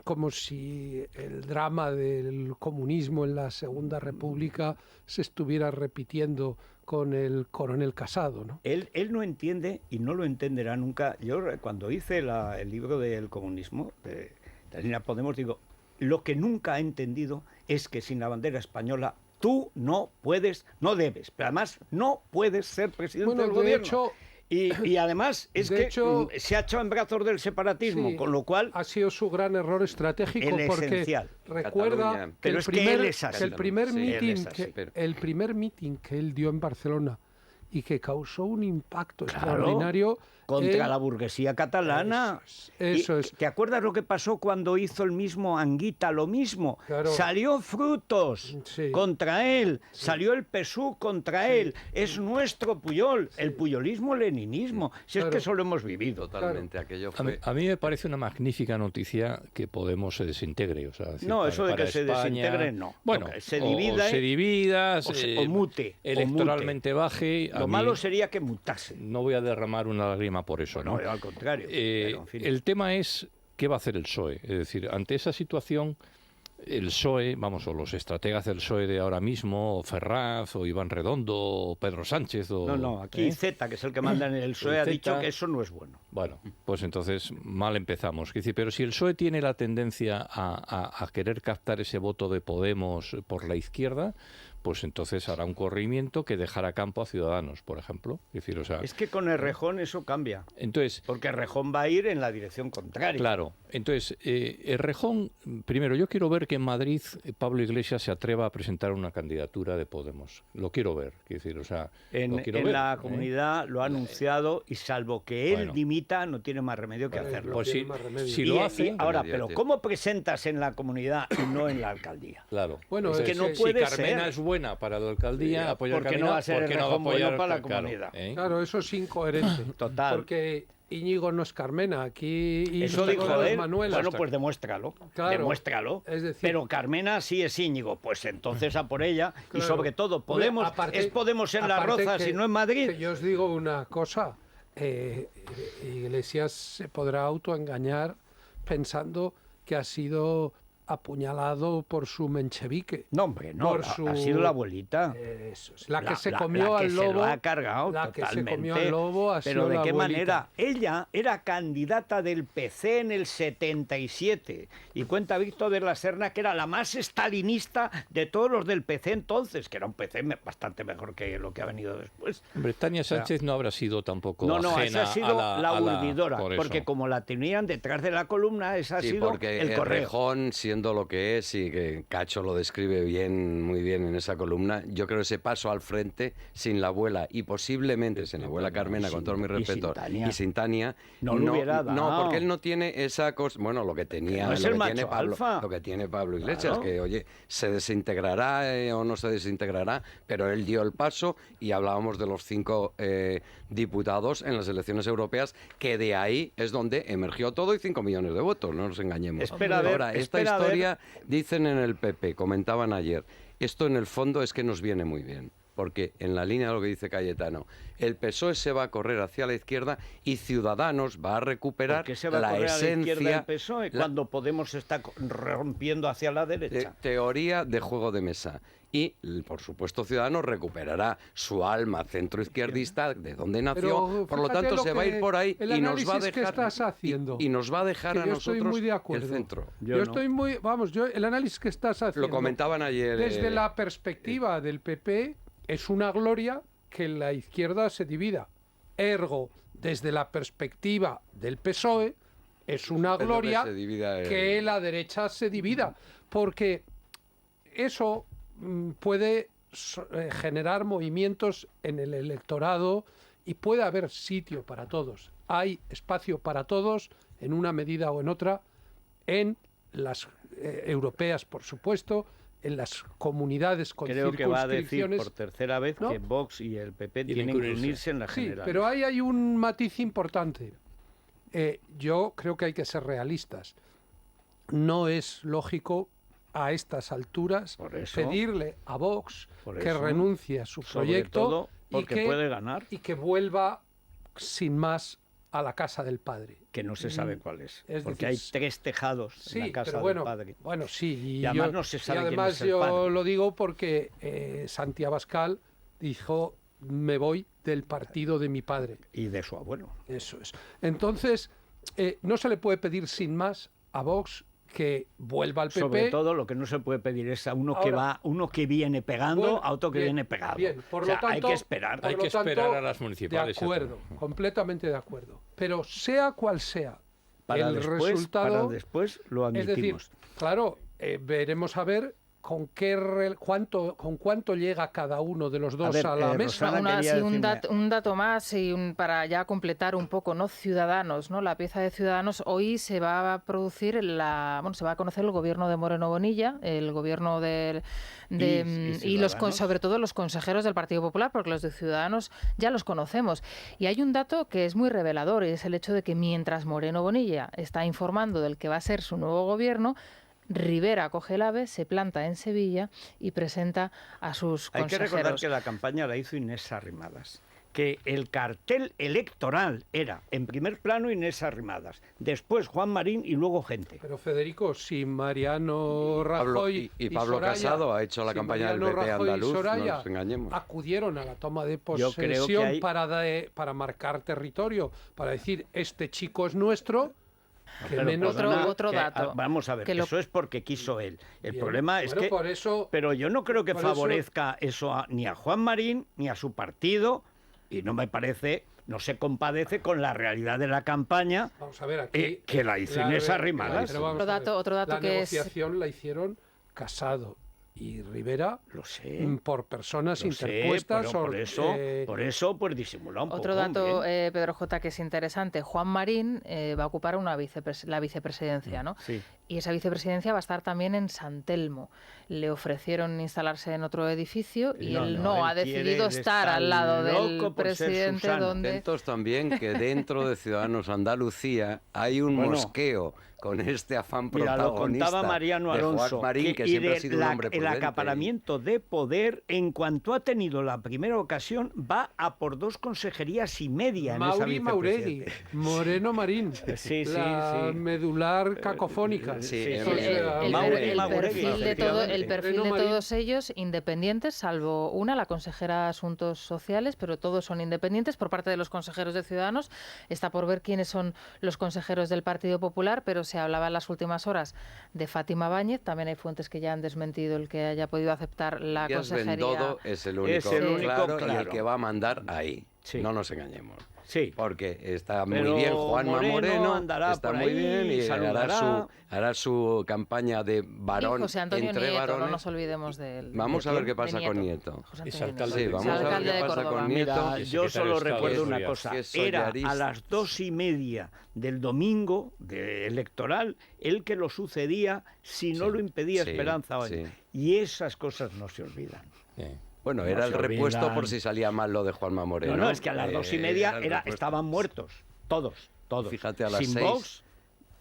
como si el drama del comunismo en la Segunda República se estuviera repitiendo con el coronel Casado, ¿no? Él no entiende, y no lo entenderá nunca. Yo cuando hice el libro del comunismo, de la línea Podemos, digo, lo que nunca ha entendido es que sin la bandera española tú no puedes, no debes, pero además no puedes ser presidente del de gobierno. Hecho, y además es que se ha echado en brazos del separatismo, sí, con lo cual... Ha sido su gran error estratégico, el porque esencial. recuerda Cataluña. que Pero el es que primer, él es así. que el primer Sí, él meeting es así. el primer meeting que él dio en Barcelona y que causó un impacto Claro, extraordinario contra la burguesía catalana. Eso es. ¿Te acuerdas lo que pasó cuando hizo el mismo Anguita lo mismo? Claro. Salió Frutos contra él, salió el PSUV contra él. Es nuestro Puyol, el puyolismo-leninismo. Si es que eso lo hemos vivido. Totalmente, aquello fue... A mí me parece una magnífica noticia que Podemos se desintegre. O sea, No, eso de que se desintegre, no. Bueno, que se divida, o se divida, o mute. electoralmente baje. Lo malo sería que mutase. No voy a derramar una lágrima por eso, ¿no? No, al contrario. Pero, en fin. El tema es qué va a hacer el PSOE. Es decir, ante esa situación, el PSOE, o los estrategas del PSOE de ahora mismo, o Ferraz, o Iván Redondo, o Pedro Sánchez, o... No, aquí Z, que es el que manda en el PSOE, ha dicho que eso no es bueno. Bueno, pues entonces mal empezamos. Es decir, pero si el PSOE tiene la tendencia a querer captar ese voto de Podemos por la izquierda, pues entonces hará un corrimiento que dejará campo a Ciudadanos, por ejemplo. Es decir, o sea, es que con Errejón eso cambia. Entonces, porque Errejón va a ir en la dirección contraria. Claro. Entonces, Errejón, primero, yo quiero ver que en Madrid Pablo Iglesias se atreva a presentar una candidatura de Podemos. Lo quiero ver. Quiero decir, o sea, en la comunidad lo ha anunciado y salvo que él dimita, no tiene más remedio que hacerlo. Pues si lo hace... Ahora, pero ¿cómo presentas en la comunidad y no en la alcaldía? Claro. Bueno, es que no puede ser. Si Carmena es buena para la alcaldía, apoyar a Carmena, no va a ser ¿por qué no va a apoyar para la comunidad? Claro, eso es incoherente. Total. Porque Íñigo no es Carmena, aquí Íñigo eso dijo es él. Manuela. Bueno, pues demuéstralo. Claro. Demuéstralo. Es decir, pero Carmena sí es Íñigo, pues entonces a por ella. Claro. Y sobre todo, Podemos, aparte, es Podemos en Las Rozas y no en Madrid. Que yo os digo una cosa, Iglesias se podrá autoengañar pensando que ha sido apuñalado por su menchevique. No, hombre, no, ha sido la abuelita. Eso es, la que se comió al lobo. Se lo ha cargado la totalmente. Que se comió al lobo ha pero sido ¿de qué abuelita. manera? Ella era candidata del PC en el 77 y cuenta Víctor de la Serna que era la más estalinista de todos los del PC entonces, que era un PC bastante mejor que lo que ha venido después. Hombre, Tania Sánchez no habrá sido tampoco No, ajena esa ha sido la urdidora, por porque como la tenían detrás de la columna, esa ha sido el correo. Errejón, siendo lo que es y que Cacho lo describe muy bien en esa columna, yo creo que ese paso al frente sin la abuela y posiblemente sin la abuela Carmena, con todo mi respeto, y sin Tania, no lo hubiera dado. No, porque él no tiene esa cosa, bueno, lo que tenía, no es lo que tiene Pablo Iglesias, claro. Que oye, se desintegrará o no se desintegrará, pero él dio el paso y hablábamos de los 5 diputados en las elecciones europeas, que de ahí es donde emergió todo y 5 millones de votos, no nos engañemos. Ahora, esta historia, dicen en el PP, comentaban ayer, esto en el fondo es que nos viene muy bien, porque en la línea de lo que dice Cayetano, el PSOE se va a correr hacia la izquierda y Ciudadanos va a recuperar la esencia del PSOE cuando Podemos está rompiendo hacia la derecha. Teoría de juego de mesa. Y, por supuesto, Ciudadanos recuperará su alma centroizquierdista de donde nació, por lo tanto se va a ir por ahí y nos va a dejar y nos va a dejar a nosotros el centro. El análisis que estás haciendo. Lo comentaban ayer. Desde la perspectiva del PP es una gloria que la izquierda se divida. Ergo, desde la perspectiva del PSOE es una gloria que la derecha se divida, porque eso puede generar movimientos en el electorado y puede haber sitio para todos. Hay espacio para todos en una medida o en otra, en las europeas, por supuesto, en las comunidades con circunscripciones. Creo que va a decir por tercera vez, ¿no?, que Vox y el PP tienen que unirse en la general. Sí, pero ahí hay un matiz importante. Yo creo que hay que ser realistas. No es lógico a estas alturas pedirle a Vox que renuncie a su proyecto porque puede ganar y que vuelva sin más a la casa del padre. Que no se sabe cuál es porque hay 3 tejados en la casa del padre. Bueno, sí. Y además no se sabe quién es el yo padre. Lo digo porque Santi Abascal dijo: me voy del partido de mi padre. Y de su abuelo. Eso es. Entonces, no se le puede pedir sin más a Vox que vuelva al PP. Sobre todo lo que no se puede pedir es a uno que viene pegando, a otro que viene pegado. Bien, por o sea, lo tanto, hay que esperar. Hay que esperar a las municipales. De acuerdo, completamente de acuerdo. Pero sea cual sea para el después, resultado, para después lo admitimos. es decir, claro, veremos a ver con cuánto llega cada uno de los dos a la mesa. Un dato más para ya completar un poco, ¿no? Ciudadanos, ¿no? La pieza de Ciudadanos. Hoy se va a producir se va a conocer el gobierno de Moreno Bonilla, el gobierno sobre todo los consejeros del Partido Popular, porque los de Ciudadanos ya los conocemos. Y hay un dato que es muy revelador, y es el hecho de que mientras Moreno Bonilla está informando del que va a ser su nuevo gobierno, Rivera coge el AVE, se planta en Sevilla y presenta a sus consejeros. Hay que recordar que la campaña la hizo Inés Arrimadas, que el cartel electoral era, en primer plano, Inés Arrimadas, después Juan Marín y luego gente. Pero Federico, si Mariano Rajoy y Pablo Soraya, Casado ha hecho la campaña del PP andaluz, Soraya, no nos engañemos. Acudieron a la toma de posesión para marcar territorio, para decir, este chico es nuestro. Otro dato. Vamos a ver, eso es porque quiso él. El problema es que... Por eso, pero yo no creo que favorezca eso ni a Juan Marín ni a su partido, y no me parece, no se compadece con la realidad de la campaña. Vamos a ver, aquí, que la hizo Inés Arrimadas. Otro dato la que negociación la hicieron Casado y Rivera, lo sé, por personas interpuestas. Por eso, pues disimula un poco. Otro dato, Pedro J., que es interesante. Juan Marín va a ocupar la vicepresidencia, ¿no? Sí. Y esa vicepresidencia va a estar también en San Telmo. Le ofrecieron instalarse en otro edificio y él ha decidido estar al lado del presidente. Atentos también que dentro de Ciudadanos Andalucía hay un mosqueo con este afán protagonista. Lo contaba Mariano Alonso, de Juan Marín, que siempre ha sido un hombre prudente. El acaparamiento de poder, en cuanto ha tenido la primera ocasión, va a por 2 consejerías y media en esa Mauregui, Moreno Marín, la medular cacofónica. El perfil de todos ellos independientes, salvo una, la consejera de Asuntos Sociales, pero todos son independientes. Por parte de los consejeros de Ciudadanos está por ver quiénes son los consejeros del Partido Popular, pero se hablaba en las últimas horas de Fátima Báñez. También hay fuentes que ya han desmentido el que haya podido aceptar la consejería. Bendodo es el único, claro, y el que va a mandar ahí. Sí. No nos engañemos. Sí. Porque está muy bien Juanma Moreno, está muy bien y hará su campaña de varón José Antonio entre Nieto, varones. no nos olvidemos de él. Vamos a ver qué pasa con Nieto. Vamos a ver qué pasa con Nieto. Yo solo recuerdo una cosa. Era a las 2:30 del domingo electoral el que lo sucedía si no lo impedía Esperanza hoy. Y esas cosas no se olvidan. Bueno, era el repuesto por si salía mal lo de Juanma Moreno. No, es que a las 2:30 estaban muertos, todos. Fíjate, a las 6. Vox,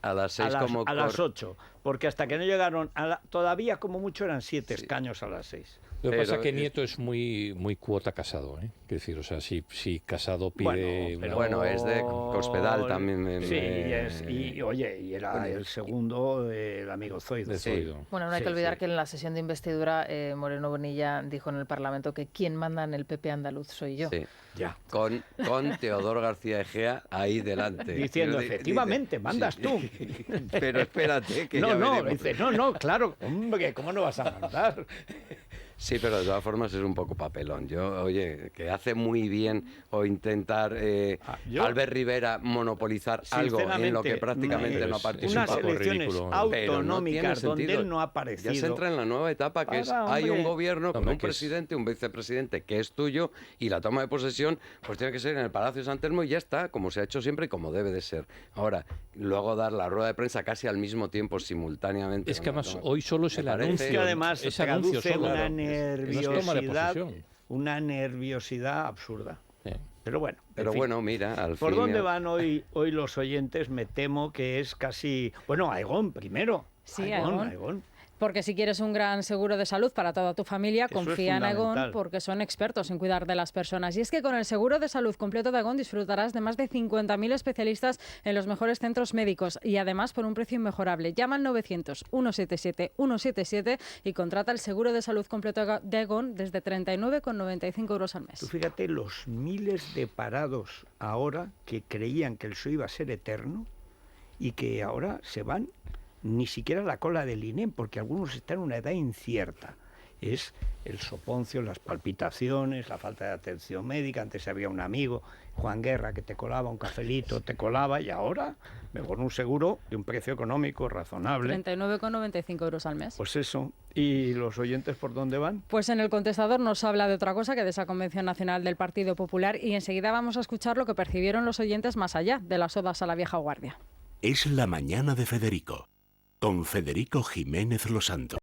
a las 6 a las 8, porque hasta que no llegaron, todavía como mucho eran 7 escaños a las 6. Lo que pasa es que Nieto es muy cuota Casado, ¿eh? Quiero decir, o sea, si Casado pide... Bueno, es de Cospedal también. Y era el segundo, el amigo Zoido. Bueno, no hay que olvidar que en la sesión de investidura Moreno Bonilla dijo en el Parlamento que quien manda en el PP andaluz soy yo. Sí, ya. Con Teodoro García Egea ahí delante. Diciendo, efectivamente, mandas tú. Pero espérate, que no, claro, hombre, ¿cómo no vas a mandar? Sí, pero de todas formas es un poco papelón. Que hace muy bien o intentar Albert Rivera monopolizar algo en lo que prácticamente no participa. Unas elecciones autonómicas donde él no ha aparecido. Ya se entra en la nueva etapa que hay un gobierno con un presidente, un vicepresidente que es tuyo y la toma de posesión pues tiene que ser en el Palacio de San Telmo y ya está, como se ha hecho siempre y como debe de ser. Ahora, luego dar la rueda de prensa casi al mismo tiempo, simultáneamente. Es que además hoy solo es el anuncio. Es que además traduce una nerviosidad absurda. Pero bueno. Pero bueno, mira, al fin. ¿Por dónde van hoy los oyentes? Me temo que es casi... Bueno, Aigón primero. Sí, Aigón. Porque si quieres un gran seguro de salud para toda tu familia, confía en Aigón, porque son expertos en cuidar de las personas. Y es que con el seguro de salud completo de Aigón disfrutarás de más de 50.000 especialistas en los mejores centros médicos y además por un precio inmejorable. Llama al 900-177-177 y contrata el seguro de salud completo de Aigón desde 39,95 euros al mes. Tú fíjate los miles de parados ahora que creían que el PSOE iba a ser eterno y que ahora se van. ni siquiera la cola del INEM, porque algunos están en una edad incierta. Es el soponcio, las palpitaciones, la falta de atención médica. Antes había un amigo, Juan Guerra, que te colaba un cafelito, te colaba, y ahora mejor un seguro de un precio económico razonable. 39,95 euros al mes. Pues eso. ¿Y los oyentes por dónde van? Pues en el contestador nos habla de otra cosa, que de esa Convención Nacional del Partido Popular, y enseguida vamos a escuchar lo que percibieron los oyentes más allá de las odas a la vieja guardia. Es la mañana de Federico, con Federico Jiménez Losanto.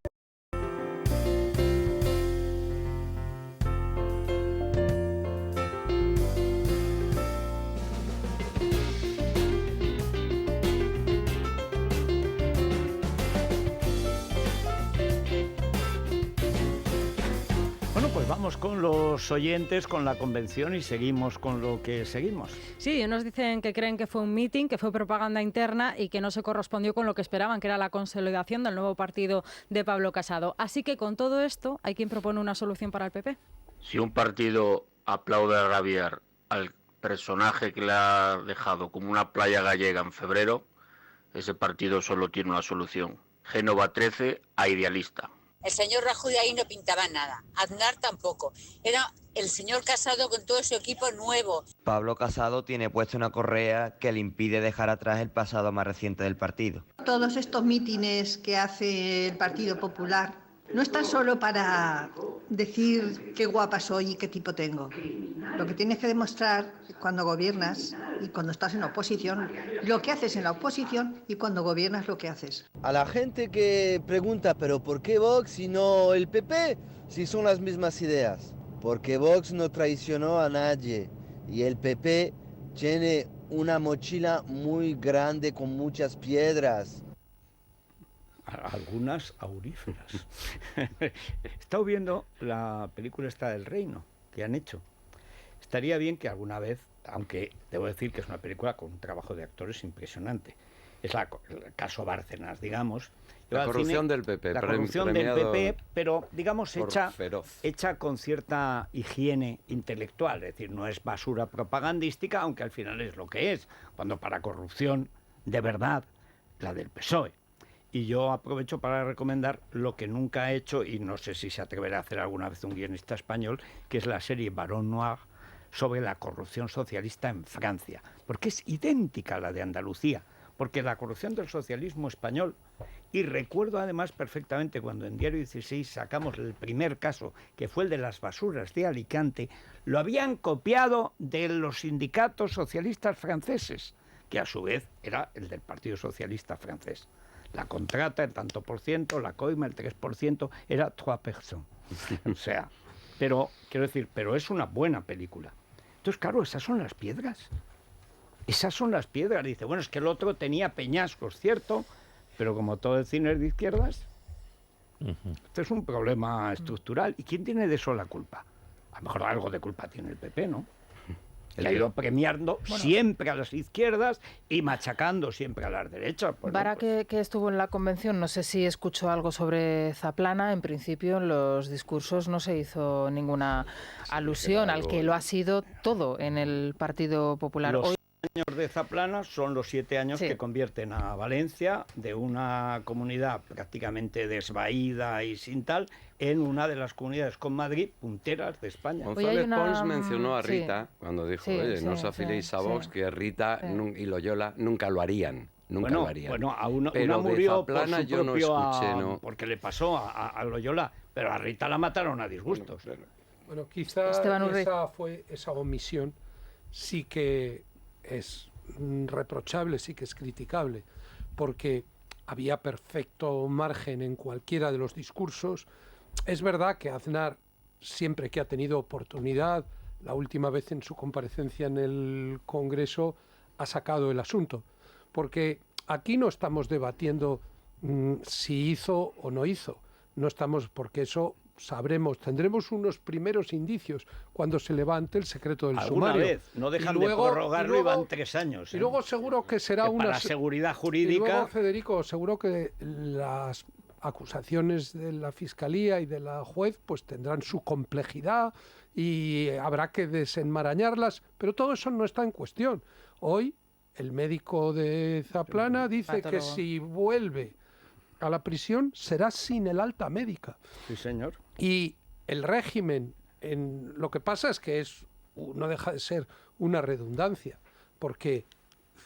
Vamos con los oyentes, con la convención, y seguimos con lo que seguimos. Sí, unos dicen que creen que fue un meeting, que fue propaganda interna y que no se correspondió con lo que esperaban, que era la consolidación del nuevo partido de Pablo Casado. Así que con todo esto, ¿hay quien propone una solución para el PP? Si un partido aplaude a rabiar al personaje que le ha dejado como una playa gallega en febrero, ese partido solo tiene una solución: Génova 13 a idealista. El señor Rajoy ahí no pintaba nada, Aznar tampoco. Era el señor Casado con todo su equipo nuevo. Pablo Casado tiene puesta una correa que le impide dejar atrás el pasado más reciente del partido. Todos estos mítines que hace el Partido Popular no están solo para decir qué guapa soy y qué tipo tengo. Lo que tienes que demostrar cuando gobiernas y cuando estás en la oposición, lo que haces en la oposición, y cuando gobiernas lo que haces. A la gente que pregunta, ¿pero por qué Vox y no el PP? Si son las mismas ideas. Porque Vox no traicionó a nadie y el PP tiene una mochila muy grande con muchas piedras. Algunas auríferas. He estado viendo la película esta del Reino que han hecho. Estaría bien que alguna vez, aunque debo decir que es una película con un trabajo de actores impresionante, es el caso Bárcenas, digamos. La corrupción del PP. La corrupción del PP, pero digamos hecha con cierta higiene intelectual, es decir, no es basura propagandística, aunque al final es lo que es, cuando para corrupción de verdad, la del PSOE. Y yo aprovecho para recomendar lo que nunca ha hecho, y no sé si se atreverá a hacer alguna vez un guionista español, que es la serie Barón Noir sobre la corrupción socialista en Francia, porque es idéntica a la de Andalucía, porque la corrupción del socialismo español, y recuerdo además perfectamente cuando en Diario 16 sacamos el primer caso, que fue el de las basuras de Alicante, lo habían copiado de los sindicatos socialistas franceses, que a su vez era el del Partido Socialista francés. La contrata, el tanto por ciento, la coima, el 3%, era 3 personas. O sea, pero, quiero decir, pero es una buena película. Entonces, claro, esas son las piedras. Esas son las piedras. Dice, bueno, es que el otro tenía peñascos, ¿cierto? Pero como todo el cine es de izquierdas, esto es un problema estructural. ¿Y quién tiene de eso la culpa? A lo mejor algo de culpa tiene el PP, ¿no? Que ha ido premiando siempre a las izquierdas y machacando siempre a las derechas. Vara, que estuvo en la convención, no sé si escuchó algo sobre Zaplana. En principio, en los discursos no se hizo ninguna alusión al que lo ha sido todo en el Partido Popular. Los años de Zaplana son los 7 años que convierten a Valencia, de una comunidad prácticamente desvaída y sin tal, en una de las comunidades con Madrid punteras de España. González Pons mencionó a Rita cuando dijo, oye, no os afiliéis a Vox, que Rita y Loyola nunca lo harían. Nunca lo harían. Bueno, a una murió por su propio, porque le pasó a Loyola, pero a Rita la mataron a disgustos. Bueno, quizá esa omisión sí que es reprochable, sí que es criticable, porque había perfecto margen en cualquiera de los discursos. Es verdad que Aznar, siempre que ha tenido oportunidad, la última vez en su comparecencia en el Congreso, ha sacado el asunto, porque aquí no estamos debatiendo si hizo o no hizo, no estamos, porque eso tendremos unos primeros indicios cuando se levante el secreto del sumario. Alguna vez, no dejan de prorrogarlo y van 3 años. Y luego seguro que será para seguridad jurídica. Y luego, Federico, seguro que las acusaciones de la Fiscalía y de la juez pues tendrán su complejidad y habrá que desenmarañarlas, pero todo eso no está en cuestión. Hoy el médico de Zaplana dice que si vuelve a la prisión será sin el alta médica. Sí, señor. Y el régimen, lo que pasa es que no deja de ser una redundancia, porque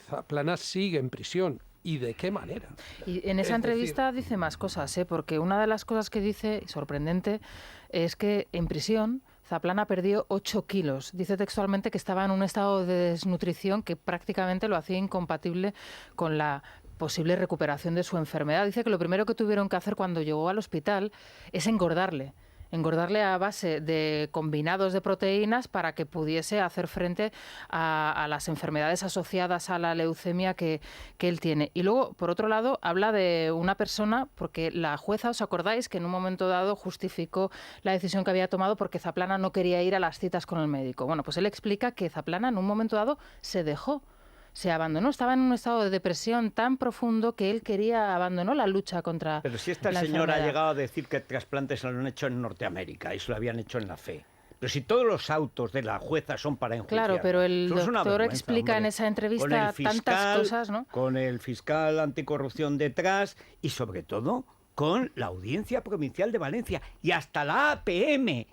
Zaplana sigue en prisión. ¿Y de qué manera? Y en esa entrevista dice más cosas, porque una de las cosas que dice, sorprendente, es que en prisión Zaplana perdió 8 kilos. Dice textualmente que estaba en un estado de desnutrición que prácticamente lo hacía incompatible con la posible recuperación de su enfermedad. Dice que lo primero que tuvieron que hacer cuando llegó al hospital es engordarle a base de combinados de proteínas para que pudiese hacer frente a las enfermedades asociadas a la leucemia que él tiene. Y luego, por otro lado, habla de una persona, porque la jueza, ¿os acordáis?, que en un momento dado justificó la decisión que había tomado porque Zaplana no quería ir a las citas con el médico. Bueno, pues él explica que Zaplana en un momento dado se abandonó, estaba en un estado de depresión tan profundo que él abandonó la lucha contra. Pero si esta señora ha llegado a decir que trasplantes se lo han hecho en Norteamérica y se lo habían hecho en la fe. Pero si todos los autos de la jueza son para enjuiciar. Claro, pero el doctor explica en esa entrevista tantas cosas, ¿no? Con el fiscal anticorrupción detrás y sobre todo con la Audiencia Provincial de Valencia y hasta la APM,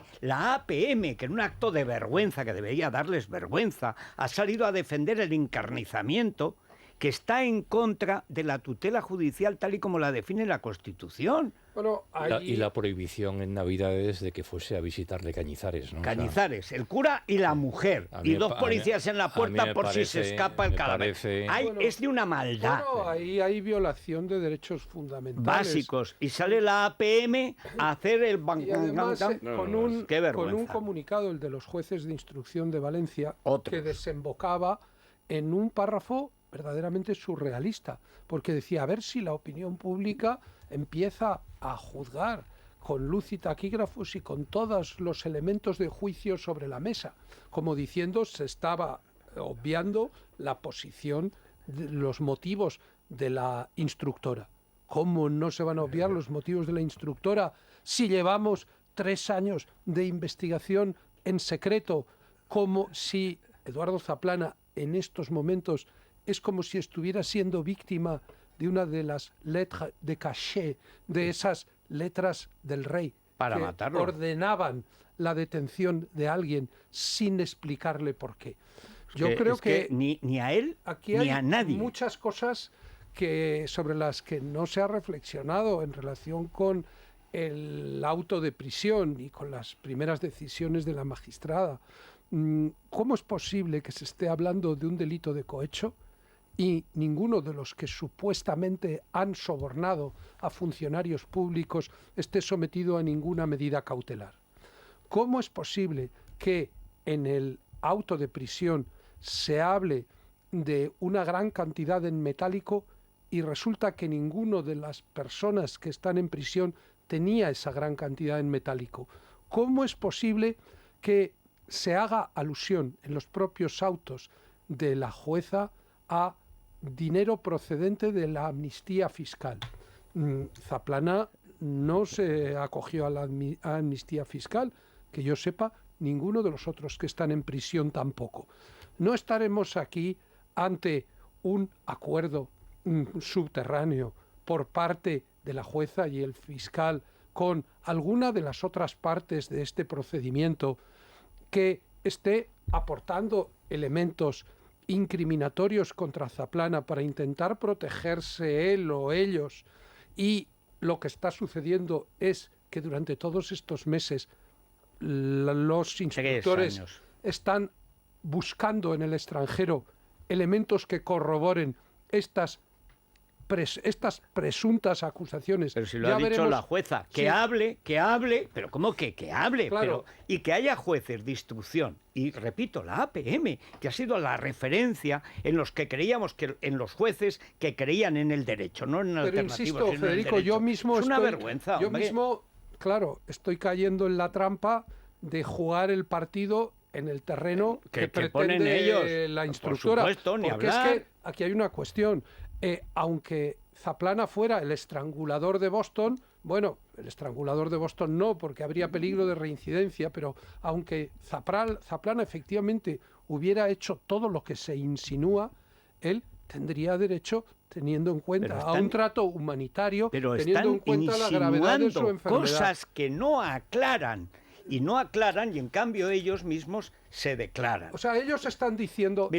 que en un acto de vergüenza, que debería darles vergüenza, ha salido a defender el encarnizamiento, que está en contra de la tutela judicial tal y como la define la Constitución. Bueno, y la prohibición en Navidades de que fuese a visitarle Cañizares, ¿no? Cañizares, el cura y la mujer, y 2 policías en la puerta por si se escapa el cadáver. Es de una maldad. Bueno, ahí hay violación de derechos fundamentales. Básicos. Y sale la APM a hacer el con un comunicado, el de los jueces de instrucción de Valencia, que desembocaba en un párrafo verdaderamente surrealista, porque decía, a ver si la opinión pública empieza a juzgar con luz y taquígrafos y con todos los elementos de juicio sobre la mesa, como diciendo se estaba obviando la posición, los motivos de la instructora. ¿Cómo no se van a obviar los motivos de la instructora si llevamos 3 años de investigación en secreto, como si Eduardo Zaplana en estos momentos es como si estuviera siendo víctima de una de las lettres de cachet, de esas letras del rey, para que matarlo, ordenaban la detención de alguien sin explicarle por qué? Yo creo que ni a él aquí ni hay a nadie. Muchas cosas sobre las que no se ha reflexionado en relación con el auto de prisión y con las primeras decisiones de la magistrada. ¿Cómo es posible que se esté hablando de un delito de cohecho y ninguno de los que supuestamente han sobornado a funcionarios públicos esté sometido a ninguna medida cautelar? ¿Cómo es posible que en el auto de prisión se hable de una gran cantidad en metálico y resulta que ninguno de las personas que están en prisión tenía esa gran cantidad en metálico? ¿Cómo es posible que se haga alusión en los propios autos de la jueza a dinero procedente de la amnistía fiscal? Zaplana no se acogió a la amnistía fiscal, que yo sepa, ninguno de los otros que están en prisión tampoco. No estaremos aquí ante un acuerdo subterráneo por parte de la jueza y el fiscal con alguna de las otras partes de este procedimiento que esté aportando elementos incriminatorios contra Zaplana para intentar protegerse él o ellos, y lo que está sucediendo es que durante todos estos meses los instructores están buscando en el extranjero elementos que corroboren estas presuntas acusaciones. Pero si lo ha dicho la jueza, que hable, pero ¿cómo que hable? Claro. Pero, y que haya jueces de instrucción, y repito, la APM, que ha sido la referencia en los que creíamos, que en los jueces que creían en el derecho, no en alternativas, insisto, sino Federico, en el derecho. yo mismo es una vergüenza. Yo mismo, claro, estoy cayendo en la trampa de jugar el partido en el terreno que pretende ellos, la instructora. Por supuesto, ni porque hablar. es que aquí hay una cuestión. Aunque Zaplana fuera el estrangulador de Boston, bueno, el estrangulador de Boston no, porque habría peligro de reincidencia, pero aunque Zaplana efectivamente hubiera hecho todo lo que se insinúa, él tendría derecho, teniendo en cuenta a un trato humanitario, pero teniendo en cuenta la gravedad de su enfermedad. Cosas que no aclaran. Y en cambio ellos mismos se declaran. O sea, ellos están diciendo,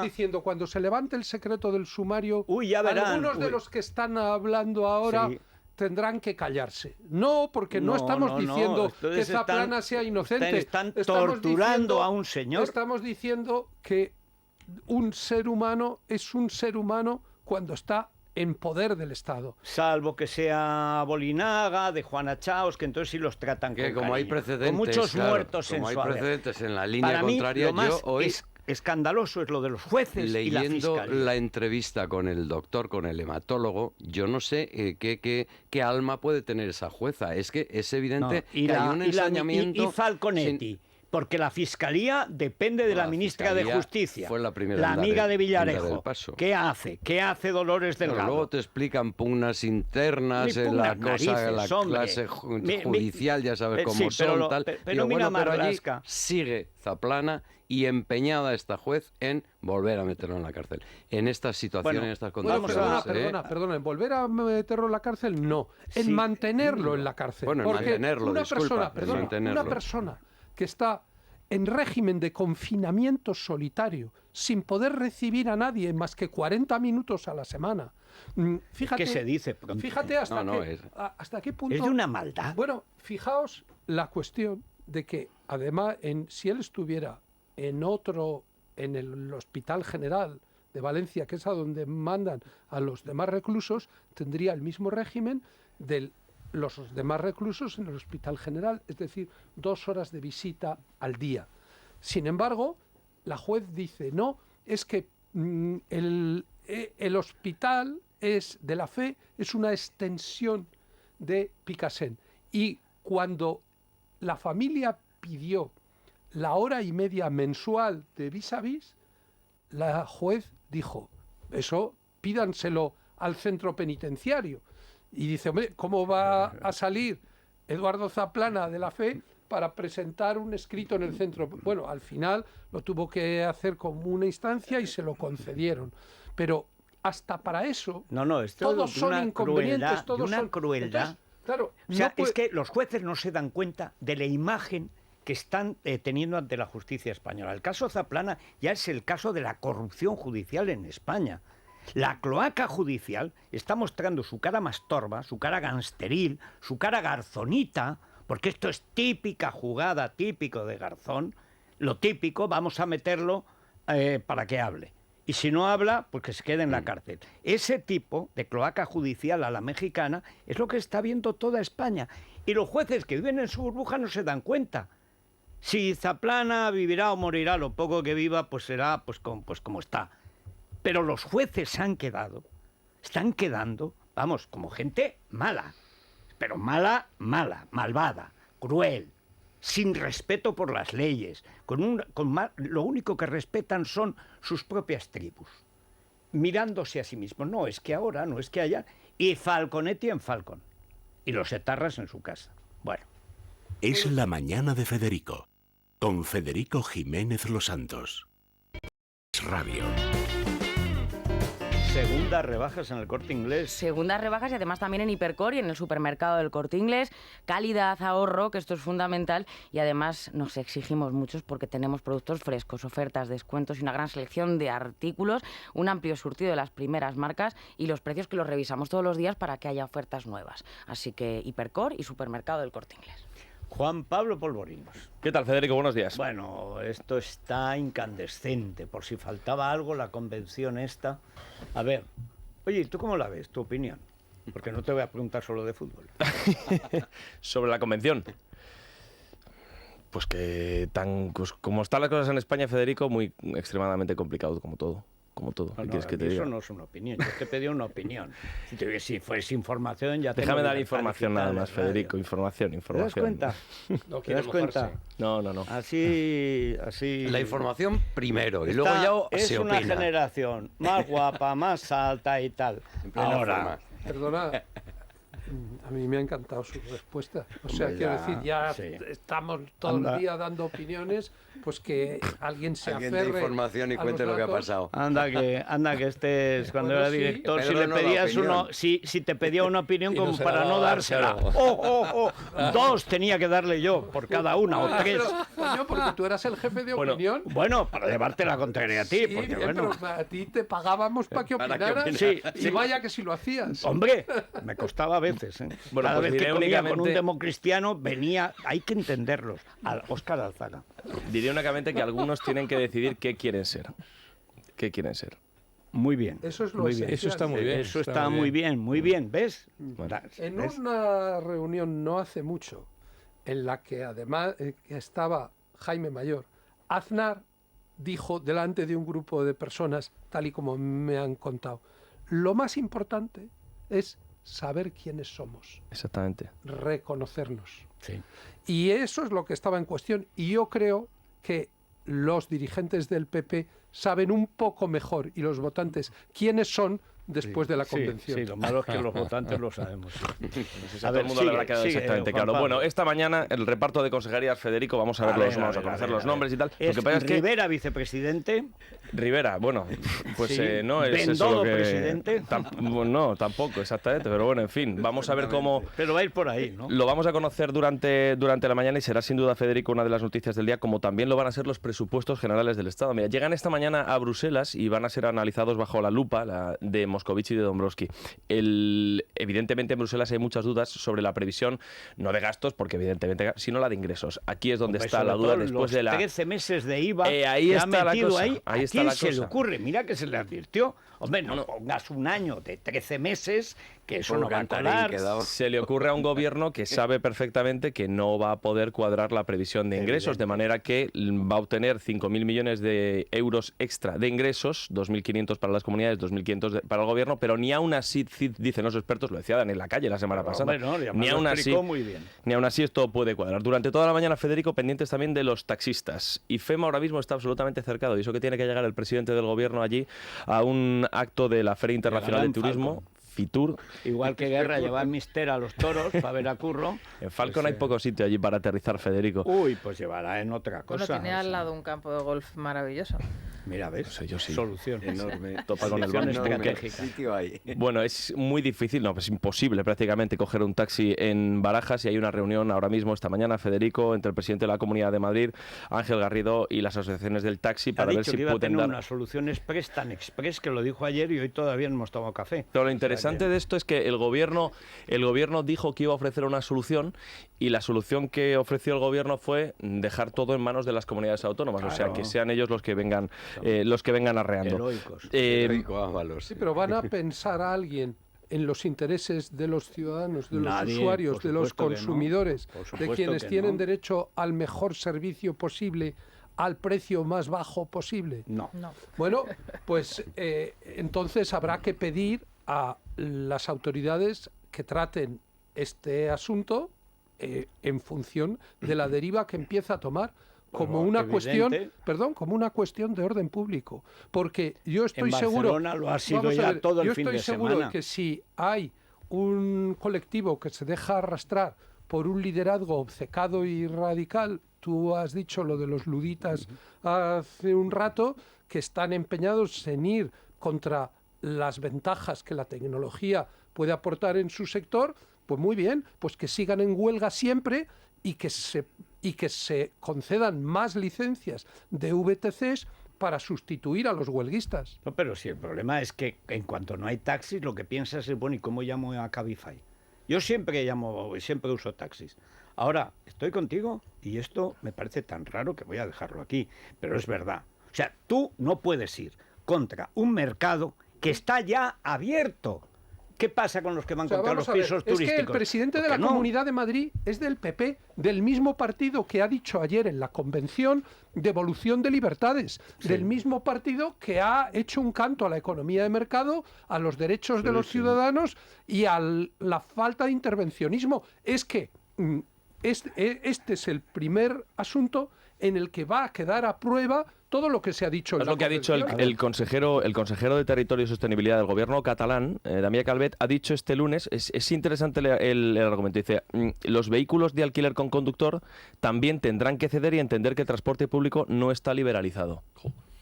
diciendo, cuando se levante el secreto del sumario, algunos de los que están hablando ahora tendrán que callarse. No, porque no estamos diciendo que Zaplana sea inocente. Están torturando a un señor. Estamos diciendo que un ser humano es un ser humano cuando está en poder del Estado. Salvo que sea Bolinaga, de Juana Chaos, que entonces sí los tratan que con como hay cariño, precedentes, con muchos muertos como en hay su haber. precedentes en la línea Para contraria, mí, lo más yo hoy escandaloso es lo de los jueces y la leyendo fiscalía. la entrevista con el doctor, con el hematólogo, yo no sé qué alma puede tener esa jueza. Es que es evidente que hay un ensañamiento. Y Falconetti. Porque la Fiscalía depende de la ministra de Justicia, fue la primera la amiga de Villarejo. Paso. ¿Qué hace? ¿Qué hace Dolores Delgado? Luego te explican pugnas internas, la clase judicial, ya sabes cómo son, tal. Pero mira, pero allí sigue Zaplana y empeñada esta juez en volver a meterlo en la cárcel. En estas situaciones, en estas condiciones. Perdona, en volver a meterlo en la cárcel, no. En mantenerlo en la cárcel. Bueno, en mantenerlo, una persona que está en régimen de confinamiento solitario, sin poder recibir a nadie más que 40 minutos a la semana. Fíjate, ¿qué se dice pronto? Fíjate hasta qué punto... Es de una maldad. Bueno, fijaos la cuestión de que, además, si él estuviera en el Hospital General de Valencia, que es a donde mandan a los demás reclusos, tendría el mismo régimen de los demás reclusos en el Hospital General, es decir, 2 horas de visita al día. Sin embargo, la juez dice, no, es que el hospital de la Fe es una extensión de Picassent. Y cuando la familia pidió la hora y media mensual de vis a vis, la juez dijo, eso pídanselo al centro penitenciario. Y dice, hombre, ¿cómo va a salir Eduardo Zaplana de la Fe para presentar un escrito en el centro? Bueno, al final lo tuvo que hacer como una instancia y se lo concedieron. Pero hasta para eso, todos son inconvenientes, todos son crueldad. Entonces, claro, o sea, es que los jueces no se dan cuenta de la imagen que están teniendo ante la justicia española. El caso Zaplana ya es el caso de la corrupción judicial en España. La cloaca judicial está mostrando su cara más torva, su cara gangsteril, su cara garzonita, porque esto es típica jugada, típico de Garzón. Lo típico, vamos a meterlo para que hable. Y si no habla, pues que se quede en la cárcel. Ese tipo de cloaca judicial a la mexicana es lo que está viendo toda España. Y los jueces que viven en su burbuja no se dan cuenta. Si Zaplana vivirá o morirá, lo poco que viva, pues será pues como está. Pero los jueces están quedando, vamos, como gente mala, pero mala, malvada, cruel, sin respeto por las leyes, lo único que respetan son sus propias tribus, mirándose a sí mismos. No es que ahora, no es que allá, y Falconetti en Falcon, y los etarras en su casa. Bueno. Es la mañana de Federico, con Federico Jiménez Los Santos. Radio. Segundas rebajas en el Corte Inglés. Segundas rebajas y además también en Hipercor y en el supermercado del Corte Inglés. Calidad, ahorro, que esto es fundamental. Y además nos exigimos muchos porque tenemos productos frescos, ofertas, descuentos y una gran selección de artículos, un amplio surtido de las primeras marcas y los precios que los revisamos todos los días para que haya ofertas nuevas. Así que Hipercor y supermercado del Corte Inglés. Juan Pablo Polvorinos. ¿Qué tal, Federico? Buenos días. Bueno, esto está incandescente. Por si faltaba algo, la convención esta. A ver, oye, ¿tú cómo la ves? ¿Tu opinión? Porque no te voy a preguntar solo de fútbol. Sobre la convención. Pues que como están las cosas en España, Federico, muy extremadamente complicado, como todo. ¿Qué quieres que te diga? Eso no es una opinión, yo te pedí una opinión. Si fuese información ya te... Déjame dar información nada más, Federico, información. ¿Te das cuenta? ¿Te das cuenta? No. Así... La información primero y luego ya se opina. Es una generación más guapa, más alta y tal. Ahora... Perdona, a mí me ha encantado su respuesta. O sea, quiero decir, ya estamos todo el día dando opiniones pues que alguien se alguien aferre dé información y a cuente los lo que ha datos. pasado. Anda que estés cuando Bueno, era sí. director, si Pedro le no da pedías opinión. si te pedía una opinión Y no como se para la no daba, dársela. claro. Dos tenía que darle yo por cada una o tres. Pero, coño, porque tú eras el jefe de opinión. Bueno, para llevarte la contraria a ti, Sí, porque bien, bueno. pero a ti te pagábamos para que Para que opinaras. opinaras. Y vaya que si lo hacías. Hombre, me costaba a veces. Bueno, Cada pues vez que diré comía con un únicamente- democristiano venía, hay que entenderlos, al Óscar Alzaga. Diré únicamente que algunos tienen que decidir qué quieren ser. ¿Qué quieren ser? Muy bien. Eso es lo muy bien. esencial. Eso está muy bien. Eso está muy bien, ¿ves? En ¿Ves? una reunión no hace mucho, en la que además estaba Jaime Mayor, Aznar dijo delante de un grupo de personas, tal y como me han contado, lo más importante es saber quiénes somos, Exactamente. reconocernos. Sí. Y eso es lo que estaba en cuestión. Y yo creo que los dirigentes del PP saben un poco mejor, y los votantes, quiénes son después de la convención. Sí, lo malo es que los votantes lo sabemos. A todo el mundo le habrá quedado exactamente claro. Juan Pablo. Bueno, esta mañana el reparto de consejerías, Federico, vamos a verlos, vamos a conocer los nombres y tal. Es Lo que pasa es que Rivera, vicepresidente. Rivera, bueno, pues Sí. no es eso Bendodo, lo que... presidente. No, tampoco, exactamente, pero bueno, en fin, vamos a ver cómo... Pero va a ir por ahí, ¿no? Lo vamos a conocer durante la mañana y será sin duda, Federico, una de las noticias del día, como también lo van a ser los presupuestos generales del Estado. Mira, llegan esta mañana a Bruselas y van a ser analizados bajo la lupa de Moscovici y de Dombrovskis. Evidentemente en Bruselas hay muchas dudas sobre la previsión, no de gastos, porque evidentemente, sino la de ingresos. Aquí es donde está la duda después de la... 13 meses de IVA ahí que está ha la metido cosa, ahí. ahí ¿A está quién la se le cosa. ocurre? Mira que se le advirtió. Hombre, no pongas un año de 13 meses, que eso no va a colar. Se le ocurre a un gobierno que sabe perfectamente que no va a poder cuadrar la previsión de ingresos, de manera que va a obtener 5.000 millones de euros extra de ingresos, 2.500 para las comunidades, 2.500 para el gobierno, pero ni aún así, dicen los expertos, lo decía Dan en la calle la semana pasada, Hombre, no, y además ni lo aún explicó así, muy bien. ni aún así esto puede cuadrar. Durante toda la mañana, Federico, pendientes también de los taxistas. Y FEMA ahora mismo está absolutamente cercado, y eso que tiene que llegar el presidente del gobierno allí a un acto de la Feria Internacional de Turismo, FITUR. Igual que Guerra lleva en Mister a los toros para ver a Curro. En Falcon hay poco sitio allí para aterrizar, Federico. Uy, pues llevará en otra Bueno, cosa. tiene al lado un campo de golf maravilloso. Mira, ¿ves? Pues yo sí. Solución. Enorme. Topa con el Solución banco. estratégica. Sitio ahí. Bueno, es muy difícil, no, es imposible prácticamente coger un taxi en Barajas, y hay una reunión ahora mismo, esta mañana, Federico, entre el presidente de la Comunidad de Madrid, Ángel Garrido, y las asociaciones del taxi para ha ver dicho si que iba a pueden tener dar... una solución express, tan express que lo dijo ayer y hoy todavía no hemos tomado café. Pero lo interesante de esto es que el gobierno dijo que iba a ofrecer una solución, y la solución que ofreció el gobierno fue dejar todo en manos de las comunidades autónomas, o sea, Claro. que sean ellos los que vengan arreando. Heroicos. Sí, pero van a pensar a alguien en los intereses de los ciudadanos, de los Nadie, usuarios, por de los supuesto que no. consumidores, Por de supuesto quienes que tienen no. derecho al mejor servicio posible, al precio más bajo posible. No. Bueno, pues entonces habrá que pedir a las autoridades que traten este asunto en función de la deriva que empieza a tomar como Bueno, una evidente. cuestión, como una cuestión de orden público, porque yo estoy En seguro, Barcelona lo ha sido vamos a ya ver, todo el yo fin estoy de seguro semana. que si hay un colectivo que se deja arrastrar por un liderazgo obcecado y radical, tú has dicho lo de los luditas hace un rato, que están empeñados en ir contra las ventajas que la tecnología puede aportar en su sector, pues muy bien, pues que sigan en huelga siempre y que se concedan más licencias de VTCs para sustituir a los huelguistas. No, pero si el problema es que en cuanto no hay taxis, lo que piensas es, bueno, ¿y cómo llamo a Cabify? Yo siempre uso taxis. Ahora, estoy contigo y esto me parece tan raro que voy a dejarlo aquí, pero es verdad. O sea, tú no puedes ir contra un mercado que está ya abierto. ¿Qué pasa con los que van contra los pisos turísticos? Es que el presidente de la Comunidad de Madrid es del PP, del mismo partido que ha dicho ayer en la convención devolución de libertades, del mismo partido que ha hecho un canto a la economía de mercado, a los derechos de los ciudadanos y a la falta de intervencionismo. Es que este es el primer asunto en el que va a quedar a prueba todo lo que se ha dicho. Es lo que ha dicho el consejero de Territorio y Sostenibilidad del gobierno catalán, Damià Calvet, ha dicho este lunes, es interesante el argumento, dice, los vehículos de alquiler con conductor también tendrán que ceder y entender que el transporte público no está liberalizado.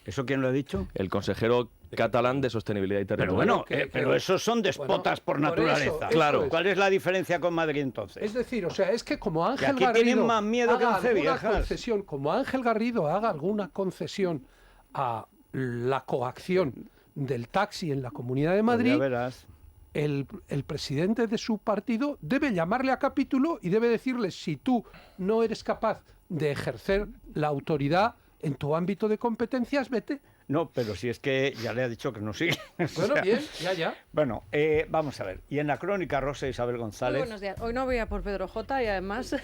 ¿Eso quién lo ha dicho? El consejero catalán de Sostenibilidad y Territorio. Pero bueno, pero esos son despotas por naturaleza. Claro. ¿Cuál es la diferencia con Madrid entonces? Es decir, o sea, es que como Ángel aquí Garrido tienen más miedo que haga once alguna viejas. concesión, como Ángel Garrido haga alguna concesión a la coacción del taxi en la Comunidad de Madrid, ya verás. El presidente de su partido debe llamarle a capítulo y debe decirle, si tú no eres capaz de ejercer la autoridad en tu ámbito de competencias, vete. No, pero si es que ya le ha dicho que no sigue. Bueno, bien, ya. Bueno, vamos a ver. Y en la crónica, Rosa Isabel González. Muy buenos días. Hoy no voy a por Pedro J y además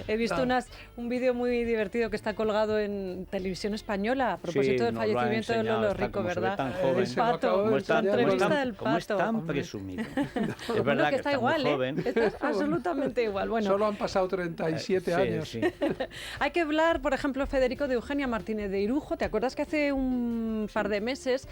he visto un vídeo muy divertido que está colgado en Televisión Española a propósito del fallecimiento de Lolo Rico, ¿verdad? El Pato, la entrevista del Pato. ¿Cómo es tan presumido? Es verdad que está igual, joven. Está absolutamente igual. Bueno, solo han pasado 37 años. Sí. Hay que hablar, por ejemplo, Federico, de Eugenia Martínez de Irujo. ¿Te acuerdas que hace un par de meses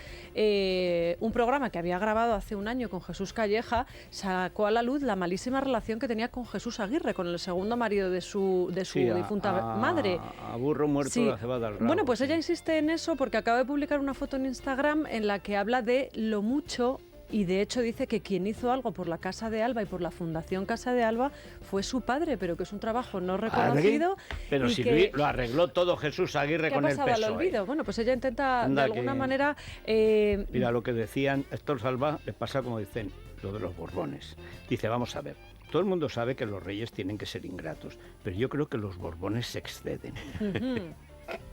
un programa que había grabado hace un año con Jesús Calleja sacó a la luz la malísima relación que tenía con Jesús Aguirre, con el segundo marido de su difunta madre? A burro muerto la cebada al rabo. Bueno, pues ella insiste en eso porque acaba de publicar una foto en Instagram en la que habla de lo mucho. Y de hecho dice que quien hizo algo por la Casa de Alba y por la Fundación Casa de Alba fue su padre, pero que es un trabajo no reconocido. Pero y si que, lo arregló todo Jesús Aguirre con el PSOE. ¿Qué ha pasado al olvido? Bueno, pues ella intenta de alguna manera... Mira, lo que decían Héctor Salva le pasa como dicen lo de los Borbones. Dice, vamos a ver, todo el mundo sabe que los reyes tienen que ser ingratos, pero yo creo que los Borbones se exceden.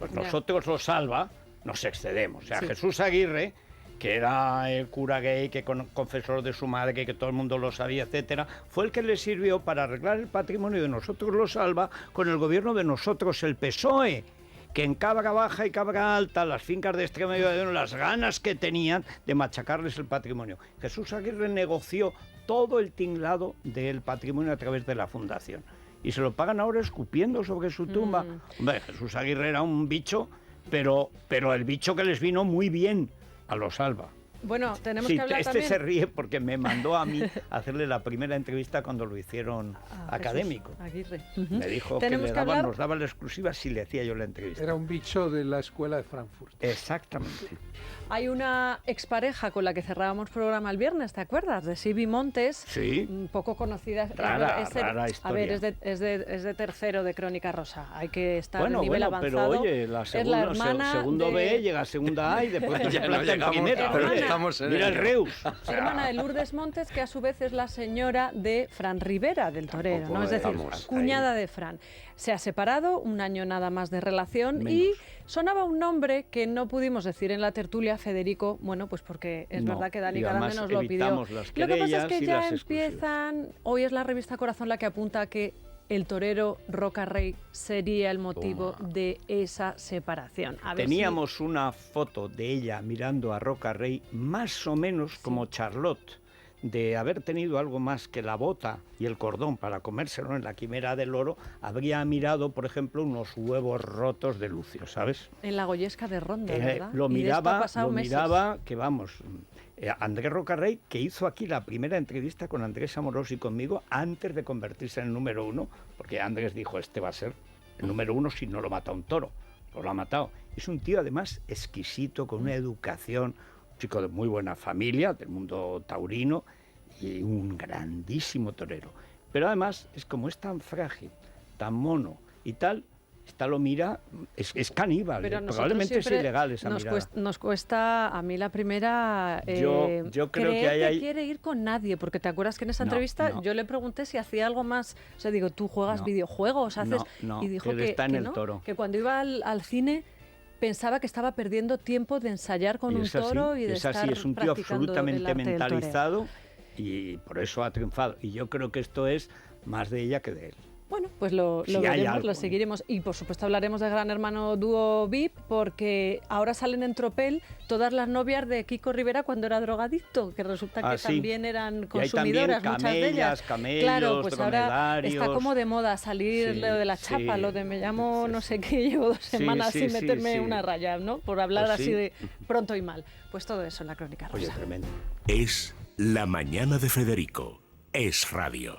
Pues nosotros los Salva nos excedemos. O sea, Jesús Aguirre, que era el cura gay, que confesor de su madre, que todo el mundo lo sabía, etcétera, fue el que le sirvió para arreglar el patrimonio de nosotros los Salva con el gobierno de nosotros el PSOE, que en Cabra Baja y Cabra Alta, las fincas de Extremadura, las ganas que tenían de machacarles el patrimonio. Jesús Aguirre negoció todo el tinglado del patrimonio a través de la fundación. Y se lo pagan ahora escupiendo sobre su tumba. Hombre, Jesús Aguirre era un bicho, pero el bicho que les vino muy bien a los Salva. Bueno, tenemos que hablar también... se ríe porque me mandó a mí a hacerle la primera entrevista cuando lo hicieron académico. Aguirre. Me dijo que nos daba la exclusiva si le hacía yo la entrevista. Era un bicho de la escuela de Frankfurt. Exactamente. Hay una expareja con la que cerrábamos programa el viernes, ¿te acuerdas? De Sibi Montes. Sí. Poco conocida. Rara historia. A ver, es de tercero de Crónica Rosa. Hay que estar en nivel avanzado. Pero oye, segundo B llega a segunda A y después se planta en primera. Mira el Reus. Hermana de Lourdes Montes, que a su vez es la señora de Fran Rivera, del torero, ¿no? Es decir, cuñada de Fran. Se ha separado, un año nada más de relación y sonaba un nombre que no pudimos decir en la tertulia, Federico, bueno, pues porque es verdad que Dani Garame nos lo pidió. Lo que pasa es que ya empiezan, hoy es la revista Corazón la que apunta a que el torero Roca Rey sería el motivo de esa separación. Teníamos una foto de ella mirando a Roca Rey más o menos como Charlotte, de haber tenido algo más que la bota y el cordón para comérselo en la Quimera del Oro, habría mirado, por ejemplo, unos huevos rotos de Lucio, ¿sabes? En la Goyesca de Ronda, ¿verdad? Lo miraba, que vamos... Andrés Roca Rey, que hizo aquí la primera entrevista con Andrés Amorós y conmigo antes de convertirse en el número 1, porque Andrés dijo, este va a ser el número 1 si no lo mata un toro. Pues lo ha matado. Es un tío además exquisito, con una educación, un chico de muy buena familia, del mundo taurino, y un grandísimo torero. Pero además es como es tan frágil, tan mono y tal... Esta lo mira, es caníbal, probablemente es ilegal esa mirada. Nos cuesta, a mí la primera, yo creo que quiere ir con nadie, porque te acuerdas que en esa entrevista yo le pregunté si hacía algo más, o sea, digo, ¿tú juegas videojuegos? ¿Haces? Y dijo que está en el toro. Que cuando iba al cine pensaba que estaba perdiendo tiempo de ensayar con un toro y de estar practicando. Es un tío absolutamente mentalizado y por eso ha triunfado. Y yo creo que esto es más de ella que de él. Bueno, pues lo veremos, lo seguiremos. Y por supuesto hablaremos de Gran Hermano Dúo VIP, porque ahora salen en tropel todas las novias de Kiko Rivera cuando era drogadicto, que resulta que también eran consumidoras, muchas de ellas. Camellos, claro, pues ahora dromedarios. está como de moda salir lo de la chapa, lo de me llamo no sé qué, llevo 2 semanas sin meterme una raya, ¿no? Por hablar así de pronto y mal. Pues todo eso en la Crónica Rosa. Oye, tremendo. Es La Mañana de Federico. Es radio.